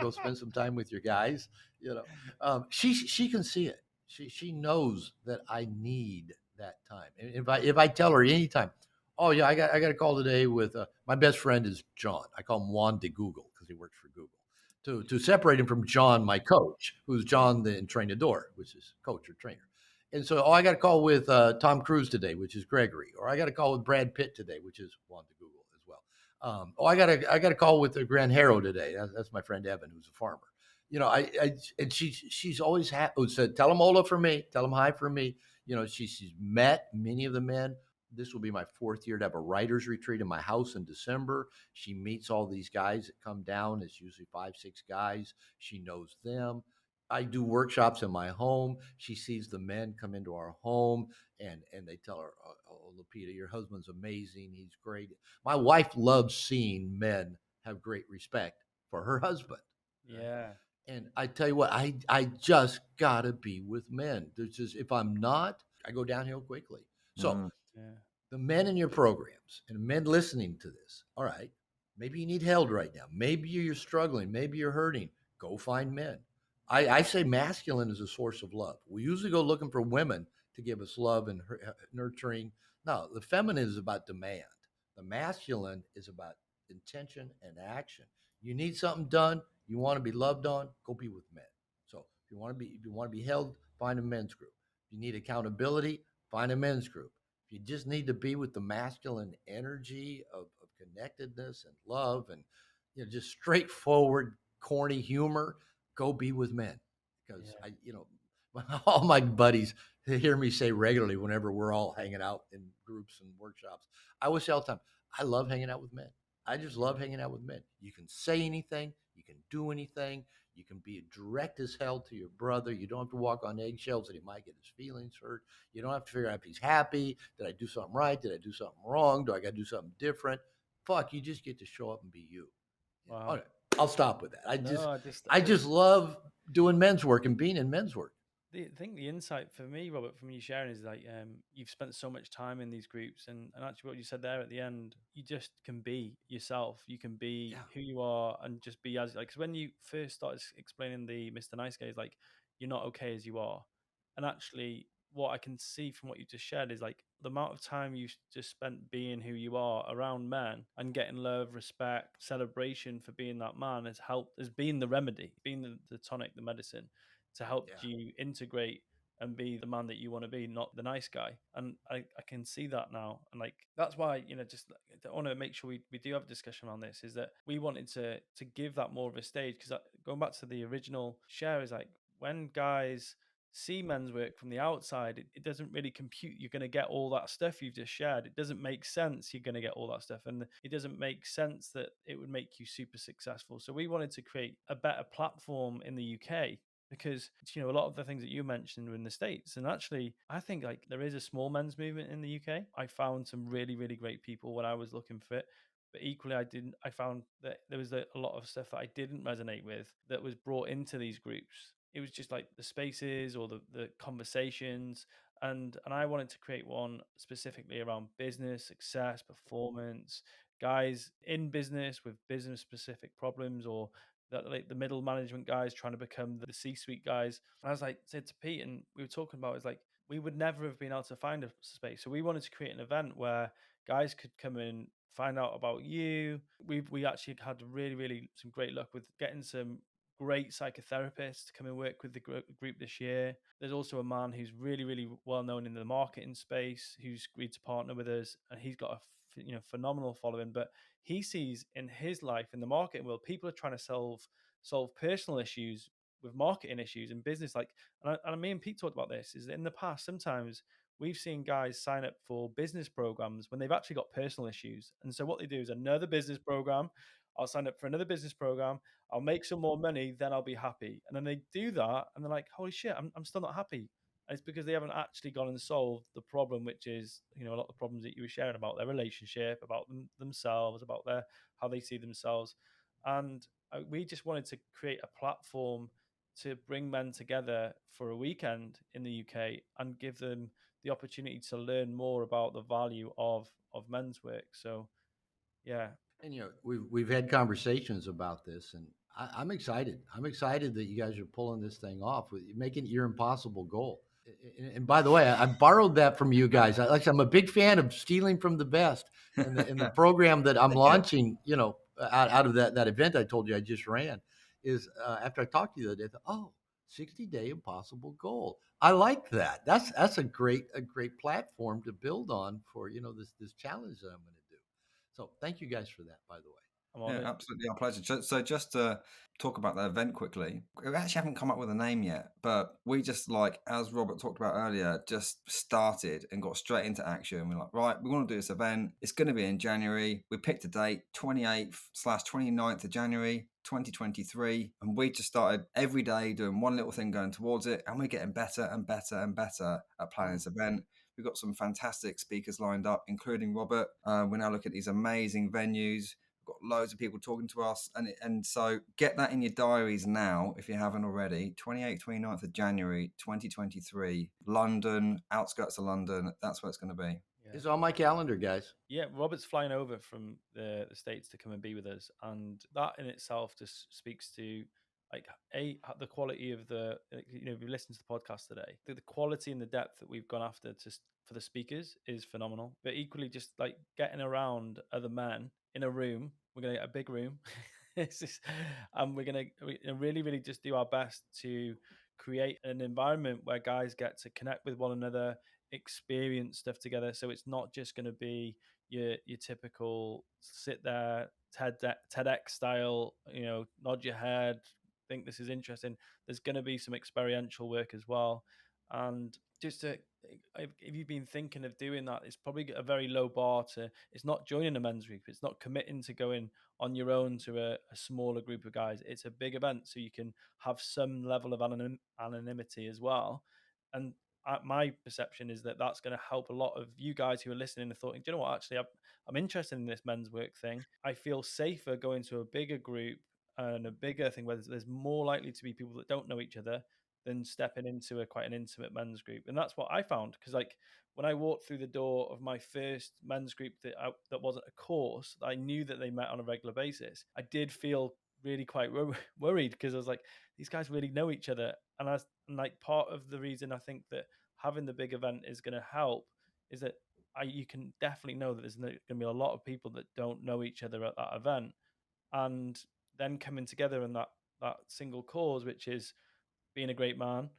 spend some time with your guys. You know, she can see it. She knows that I need that time. And if I tell her anytime, oh yeah, I got a call today with my best friend is John. I call him Juan de Google because he works for Google. To separate him from John, my coach, who's John the trainador, which is coach or trainer. And so, oh, I got a call with Tom Cruise today, which is Gregory, or I got a call with Brad Pitt today, which is Juan de Google as well. Oh, I got a call with Grand Harrow today. That's my friend Evan, who's a farmer. And she's always said, tell him Ola for me, tell him hi for me. She's met many of the men. This will be my fourth year to have a writers retreat in my house in December. She meets all these guys that come down. It's usually 5, 6 guys. She knows them. I do workshops in my home. She sees the men come into our home, and they tell her, "Oh, Lupita, your husband's amazing. He's great." My wife loves seeing men have great respect for her husband. Right? Yeah. And I tell you what, I just gotta be with men. There's just if I'm not, I go downhill quickly. So Mm. Yeah. the men in your programs and men listening to this, all right, maybe you need held right now. Maybe you're struggling. Maybe you're hurting. Go find men. I say masculine is a source of love. We usually go looking for women to give us love and nurturing. No, the feminine is about demand. The masculine is about intention and action. You need something done. You want to be loved on. Go be with men. So if you want to be held, find a men's group. If you need accountability, find a men's group. If you just need to be with the masculine energy of connectedness and love and just straightforward, corny humor, go be with men. Because Yeah. all my buddies hear me say regularly whenever we're all hanging out in groups and workshops. I always say all the time, I love hanging out with men. I just love hanging out with men. You can say anything, you can do anything, you can be direct as hell to your brother. You don't have to walk on eggshells that he might get his feelings hurt. You don't have to figure out if he's happy. Did I do something right? Did I do something wrong? Do I got to do something different? Fuck, you just get to show up and be you. All Wow. right, I'll stop with that. No, I just I just love doing men's work and being in men's work. I think the insight for me, Robert, from you sharing is like you've spent so much time in these groups, and actually what you said there at the end, you just can be yourself. You can be Yeah, who you are and just be as like. Because when you first started explaining the Mr. Nice Guy, is like you're not okay as you are, and actually what I can see from what you just shared is like the amount of time you just spent being who you are around men and getting love, respect, celebration for being that man has been the remedy, been the tonic, the medicine to help yeah, you integrate and be the man that you want to be, not the nice guy. And I can see that now. And like that's why, just I want to make sure we do have a discussion on this, is that we wanted to give that more of a stage. Because going back to the original share is like when guys see men's work from the outside, it doesn't really compute you're going to get all that stuff you've just shared. It doesn't make sense you're going to get all that stuff, and it doesn't make sense that it would make you super successful. So we wanted to create a better platform in the UK, because a lot of the things that you mentioned were in the States, and actually I think like there is a small men's movement in the UK. I found some really really great people when I was looking for it, but equally I found that there was a lot of stuff that I didn't resonate with that was brought into these groups. It was just like the spaces or the conversations, and I wanted to create one specifically around business success, performance, guys in business with business specific problems, or that like the middle management guys trying to become the C-suite guys. And I was like said to Pete, and we were talking about, it's like we would never have been able to find a space. So we wanted to create an event where guys could come in, find out about you. We actually had really really some great luck with getting some great psychotherapists to come and work with the group this year. There's also a man who's really really well known in the marketing space who's agreed to partner with us, and he's got a phenomenal following. But he sees in his life in the marketing world, people are trying to solve personal issues with marketing issues and business. Like, and me and Pete talked about this. Is that in the past sometimes we've seen guys sign up for business programs when they've actually got personal issues, and so what they do is another business program. I'll sign up for another business program. I'll make some more money, then I'll be happy. And then they do that, and they're like, "Holy shit, I'm still not happy." And it's because they haven't actually gone and solved the problem, which is a lot of the problems that you were sharing about their relationship, about themselves, about their how they see themselves. And we just wanted to create a platform to bring men together for a weekend in the UK and give them the opportunity to learn more about the value of men's work. So yeah. And we've had conversations about this, and I'm excited. I'm excited that you guys are pulling this thing off, with making it your impossible goal. And by the way, I borrowed that from you guys. I'm a big fan of stealing from the best, and the program that I'm Take it. launching, out of that event I told you I just ran, is after I talked to you the other day, I thought, oh, 60-day impossible goal. I like that. That's a great platform to build on for this challenge that I'm going to do. So thank you guys for that, by the way. I'm Yeah, honored. absolutely our pleasure. So just to talk about the event quickly, we actually haven't come up with a name yet, but we just like, as Robert talked about earlier, just started and got straight into action. We're like, right, we want to do this event. It's going to be in January. We picked a date, 28th/29th of January, 2023. And we just started every day doing one little thing going towards it. And we're getting better and better and better at planning this event. We've got some fantastic speakers lined up, including Robert. We're now looking at these amazing venues. Got loads of people talking to us, and so get that in your diaries now if you haven't already. 28th, 29th of January 2023, London, outskirts of London. That's where it's going to be. Yeah. It's on my calendar, guys. Yeah, Robert's flying over from the States to come and be with us, and that in itself just speaks to like the quality of if you listen to the podcast today, the quality and the depth that we've gone after for the speakers is phenomenal. But equally, just like getting around other men in a room, we're gonna get a big room, and we're gonna really really just do our best to create an environment where guys get to connect with one another, experience stuff together. So it's not just going to be your typical sit there TEDx style, nod your head, think this is interesting. There's going to be some experiential work as well, and just to if you've been thinking of doing that, it's probably a very low bar to. It's not joining a men's group. It's not committing to going on your own to a smaller group of guys. It's a big event, so you can have some level of anonymity as well. And my perception is that that's going to help a lot of you guys who are listening and thought, do you know what? Actually, I'm interested in this men's work thing. I feel safer going to a bigger group and a bigger thing where there's more likely to be people that don't know each other than stepping into a quite an intimate men's group. And that's what I found, because like when I walked through the door of my first men's group that wasn't a course, I knew that they met on a regular basis. I did feel really quite worried, because I was like, these guys really know each other. And like part of the reason I think that having the big event is going to help is that you can definitely know that there's going to be a lot of people that don't know each other at that event, and then coming together in that single cause, which is being a great man,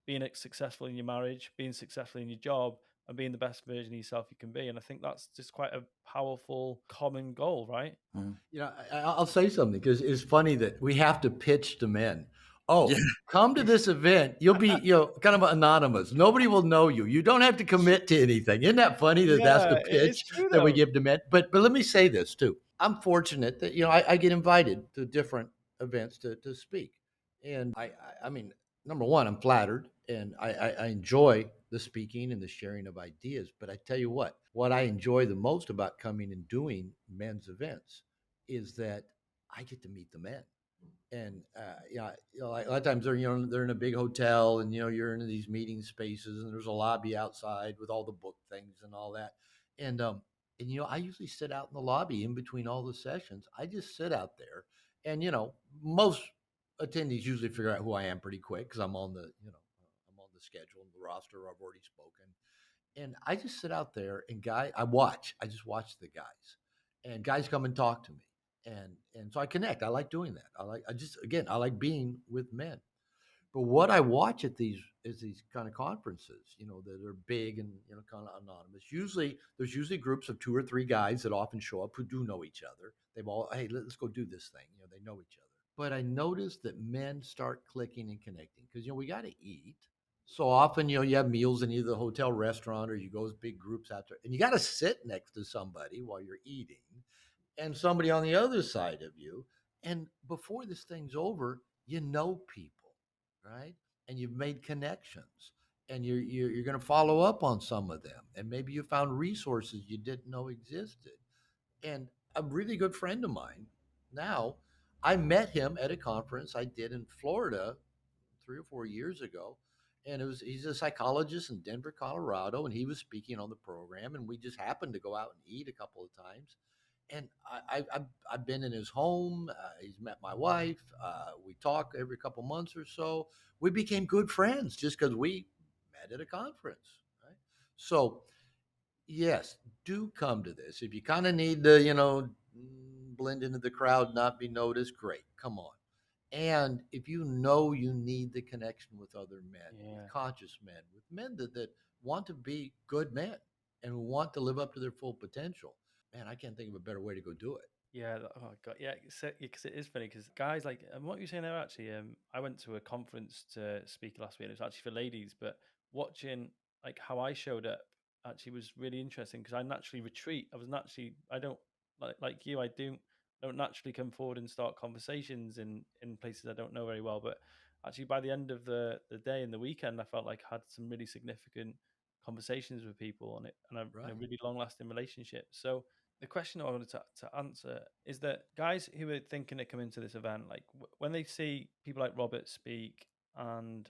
being successful in your marriage, being successful in your job, and being the best version of yourself you can be. And I think that's just quite a powerful common goal, right? Mm. I'll say something, because it's funny that we have to pitch to men. Yeah. Oh, come to this event. You'll be, kind of anonymous. Nobody will know you. You don't have to commit to anything. Isn't that funny that that's the Yeah, it's pitch true that we though. give to men? But let me say this too. I'm fortunate that I get invited to different events to speak, and I mean, number one, I'm flattered, and I enjoy the speaking and the sharing of ideas. But I tell you what I enjoy the most about coming and doing men's events is that I get to meet the men. And like a lot of times they're in a big hotel, and you're in these meeting spaces, and there's a lobby outside with all the book things and all that. And I usually sit out in the lobby in between all the sessions. I just sit out there, and most attendees usually figure out who I am pretty quick, because I'm on the schedule and the roster. I've already spoken, and I just sit out there, and I just watch the guys, and guys come and talk to me. And so I connect. I like doing that. I like being with men. But what I watch at these kind of conferences, that are big and kind of anonymous. There's usually groups of two or three guys that often show up who do know each other. They've all, hey, let's go do this thing. They know each other. But I noticed that men start clicking and connecting, because we got to eat. So often, you have meals in either the hotel restaurant, or you go with big groups out there, and you got to sit next to somebody while you're eating, and somebody on the other side of you. And before this thing's over, people, right? And you've made connections, and you're going to follow up on some of them, and maybe you found resources you didn't know existed. And a really good friend of mine now, I met him at a conference I did in Florida 3 or 4 years ago. And he's a psychologist in Denver, Colorado, and he was speaking on the program. And we just happened to go out and eat a couple of times. And I've been in his home. He's met my wife. We talk every couple months or so. We became good friends just because we met at a conference, right? So yes, do come to this. If you kind of need to, blend into the crowd, not be noticed, great. Come on. And if you know you need the connection with other men, with Yeah. conscious men, with men that want to be good men and who want to live up to their full potential, man, I can't think of a better way to go do it. Yeah, oh god, yeah, because it is funny because guys like what you're saying there actually. I went to a conference to speak last week. And it was actually for ladies, but watching like how I showed up actually was really interesting because I naturally retreat. I don't like you. I don't naturally come forward and start conversations in places I don't know very well. But actually, by the end of the day and the weekend, I felt like I had some really significant conversations with people on it and a Right. really long lasting relationship. So the question I wanted to answer is that guys who are thinking of coming to this event, like when they see people like Robert speak, and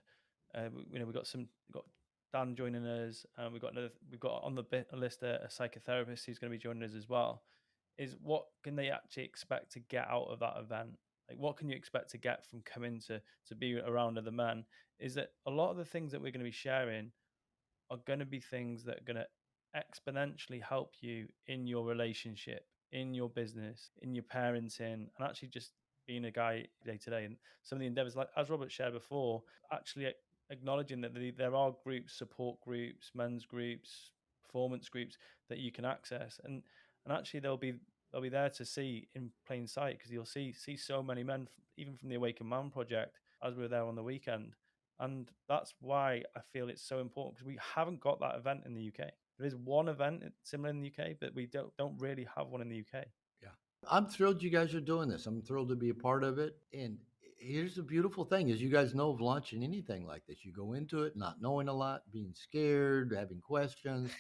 we've got we've got Dan joining us, and we've got on the list a psychotherapist who's going to be joining us as well. Is what can they actually expect to get out of that event? Like, what can you expect to get from coming to be around other men? Is that a lot of the things that we're going to be sharing are going to be things that are going to exponentially help you in your relationship, in your business, in your parenting, and actually just being a guy day to day. And some of the endeavors, like as Robert shared before, actually acknowledging that there are groups, support groups, men's groups, performance groups that you can access, and actually they'll be there to see in plain sight because you'll see so many men, even from the Awaken Man project, as we were there on the weekend, and that's why I feel it's so important because we haven't got that event in the UK. There is one event similar in the UK, but we don't really have one in the UK. Yeah. I'm thrilled you guys are doing this. I'm thrilled to be a part of it. And here's the beautiful thing is you guys know of launching anything like this. You go into it not knowing a lot, being scared, having questions.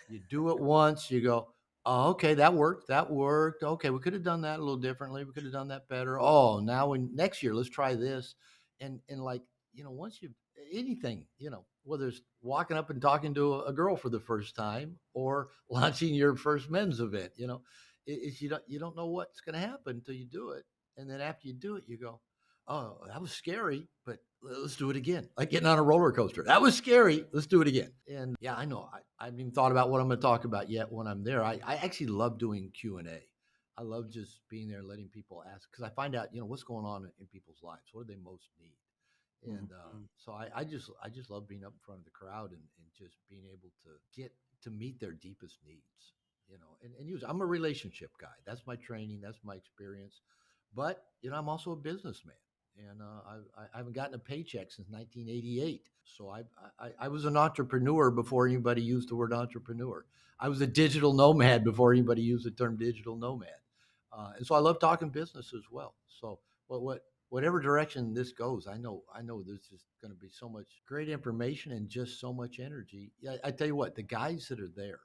You do it once, you go, oh, okay, that worked. That worked. Okay, we could have done that a little differently. We could have done that better. Oh, now next year, let's try this. And like, once you anything, whether it's walking up and talking to a girl for the first time or launching your first men's event, is you don't know what's going to happen until you do it, and then after you do it, you go, "Oh, that was scary, but let's do it again." Like getting on a roller coaster. That was scary. Let's do it again. And yeah, I know. I haven't even thought about what I'm going to talk about yet when I'm there. I actually love doing Q&A. I love just being there, letting people ask because I find out what's going on in people's lives. What do they most need? And Mm. so I just love being up in front of the crowd and just being able to get to meet their deepest needs, and use. I'm a relationship guy. That's my training. That's my experience. But I'm also a businessman, and I haven't gotten a paycheck since 1988. So I was an entrepreneur before anybody used the word entrepreneur. I was a digital nomad before anybody used the term digital nomad. And so I love talking business as well. So whatever direction this goes, I know there's just going to be so much great information and just so much energy. Yeah, I tell you what, the guys that are there,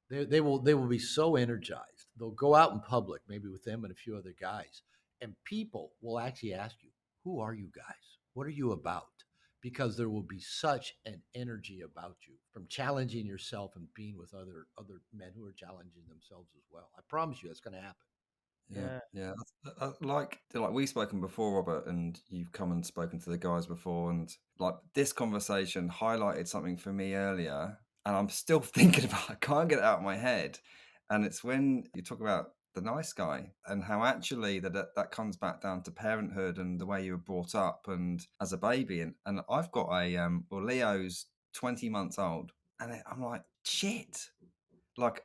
they will be so energized. They'll go out in public, maybe with them and a few other guys, and people will actually ask you, "Who are you guys? What are you about?" Because there will be such an energy about you from challenging yourself and being with other men who are challenging themselves as well. I promise you, that's going to happen. Yeah, Yeah, yeah. Like we've spoken before, Robert, and you've come and spoken to the guys before, and like this conversation highlighted something for me earlier, and I'm still thinking about. I can't get it out of my head, and it's when you talk about the nice guy and how actually that comes back down to parenthood and the way you were brought up and as a baby, and I've got well, Leo's 20 months old, and I'm like shit. Like,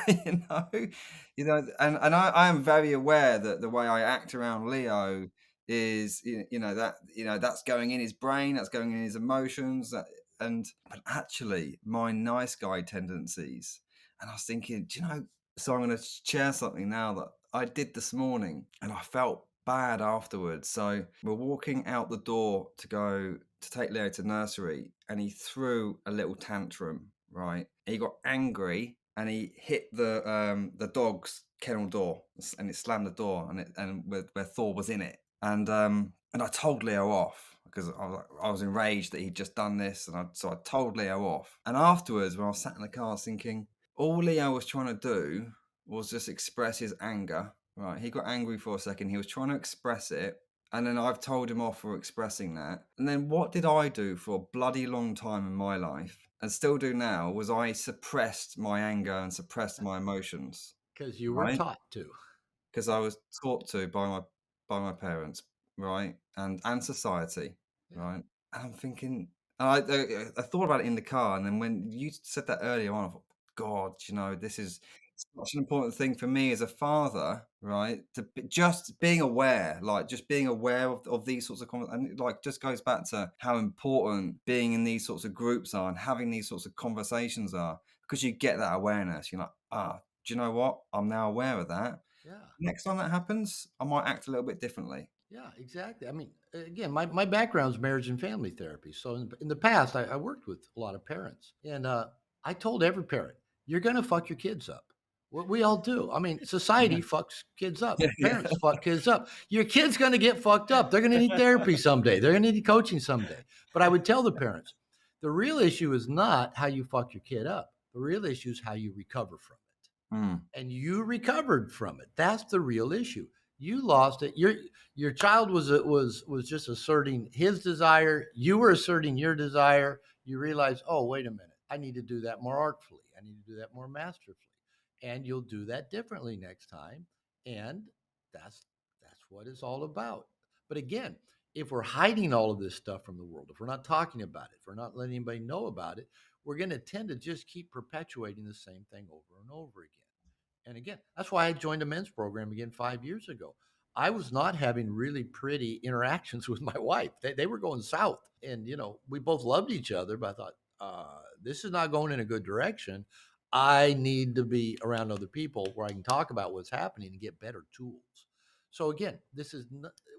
you know, and I am very aware that the way I act around Leo is, that's going in his brain, that's going in his emotions, but actually, my nice guy tendencies. And I was thinking, do you know? So I'm going to share something now that I did this morning, and I felt bad afterwards. So we're walking out the door to go to take Leo to nursery, and he threw a little tantrum. Right, he got angry and he hit the dog's kennel door, and it slammed the door, and where Thor was in it, and I told Leo off because I was enraged that he'd just done this, and so I told Leo off. And afterwards, when I was sat in the car, I was thinking, all Leo was trying to do was just express his anger. Right, he got angry for a second. He was trying to express it, and then I've told him off for expressing that. And then what did I do for a bloody long time in my life, and still do now? Was I suppressed my anger and suppressed my emotions, Because you were right? taught to. Because I was taught to by my parents, right, and society, Yeah. right. And I'm thinking, I thought about it in the car, and then when you said that earlier on, I thought, God, this is such an important thing for me as a father, right? Just being aware, like just being aware of these sorts of and it, like, just goes back to how important being in these sorts of groups are and having these sorts of conversations are, because you get that awareness. You're like, do you know what? I'm now aware of that. Yeah. Next time that happens, I might act a little bit differently. Yeah, exactly. I mean, again, my background is marriage and family therapy. So in the past, I worked with a lot of parents, and I told every parent, "You're going to fuck your kids up." What we all do. I mean, society fucks kids up. Yeah, yeah, Parents fuck kids up. Your kid's going to get fucked up. They're going to need therapy someday. They're going to need coaching someday. But I would tell the parents, the real issue is not how you fuck your kid up. The real issue is how you recover from it, mm, and you recovered from it. That's the real issue. You lost it. Your child was just asserting his desire. You were asserting your desire. You realize, oh, wait a minute, I need to do that more artfully. I need to do that more masterfully, and you'll do that differently next time. And that's what it's all about. But again, if we're hiding all of this stuff from the world, if we're not talking about it, if we're not letting anybody know about it, we're going to tend to just keep perpetuating the same thing over and over again. And again, that's why I joined a men's program again 5 years ago. I was not having really pretty interactions with my wife. They were going south. And, we both loved each other, but I thought, this is not going in a good direction. I need to be around other people where I can talk about what's happening and get better tools. So again,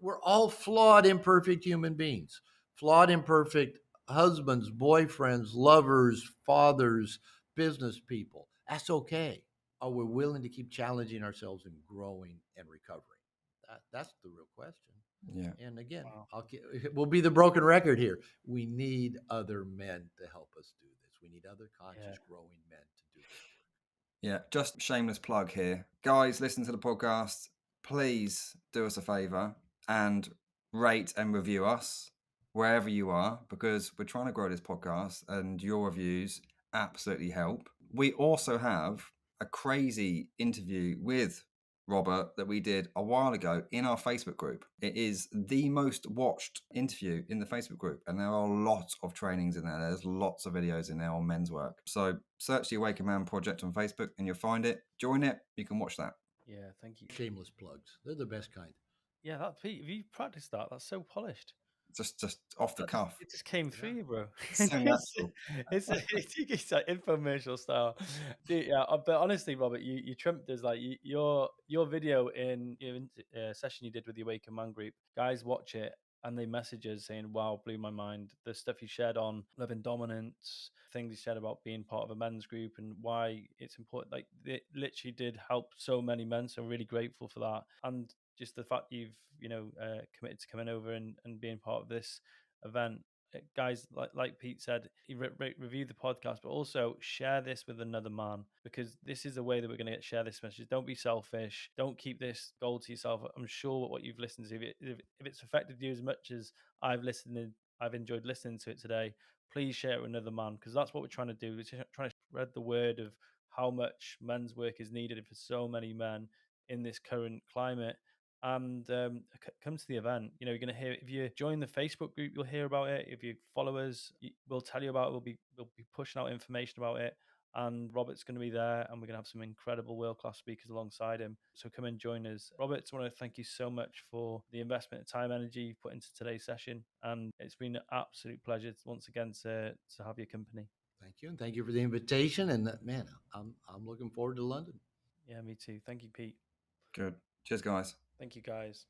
we're all flawed, imperfect human beings, flawed, imperfect husbands, boyfriends, lovers, fathers, business people. That's okay. Are we willing to keep challenging ourselves and growing and recovering? That's the real question. yeah, And again, Wow. we'll be the broken record here. We need other men to help us do this. We need other Yeah. conscious, growing men to do this work. yeah. Just shameless plug here, guys. Listen to the podcast. Please do us a favor and rate and review us wherever you are, because we're trying to grow this podcast, and your reviews absolutely help. We also have a crazy interview with Robert that we did a while ago in our Facebook group. It is the most watched interview in the Facebook group, and there are lots of trainings in there. There's lots of videos in there on men's work. So search the Awaken Man Project on Facebook and you'll find it. Join it. You can watch that. Yeah, thank you. Shameless plugs. They're the best kind. Yeah, that Pete, have you practiced that? That's so polished. Just off the cuff. It just came Yeah. through you, bro. It's so natural. It's like infomercial style. Dude, yeah, but honestly, Robert, you trumped us. Like your video in your session you did with the Awaken Man group. Guys, watch it, and they message us saying, "Wow, blew my mind." The stuff you shared on love and dominance, things you said about being part of a men's group, and why it's important. Like it literally did help so many men. So I'm really grateful for that, and just the fact you've committed to coming over and being part of this event. Guys, like Pete said, review the podcast, but also share this with another man, because this is the way that we're going to share this message. Don't be selfish. Don't keep this goal to yourself. I'm sure what you've listened to, if it's affected you as much as I've listened and I've enjoyed listening to it today, please share it with another man, because that's what we're trying to do. We're trying to spread the word of how much men's work is needed for so many men in this current climate. And come to the event. You're going to hear, if you join the Facebook group, you'll hear about it. If you follow us, we'll tell you about it. We'll be pushing out information about it. And Robert's going to be there, and we're going to have some incredible world class speakers alongside him. So come and join us. Robert, I want to thank you so much for the investment of time, energy you've put into today's session, and it's been an absolute pleasure once again to have your company. Thank you, and thank you for the invitation. And man, I'm looking forward to London. Yeah, me too. Thank you, Pete. Good. Cheers, guys. Thank you, guys.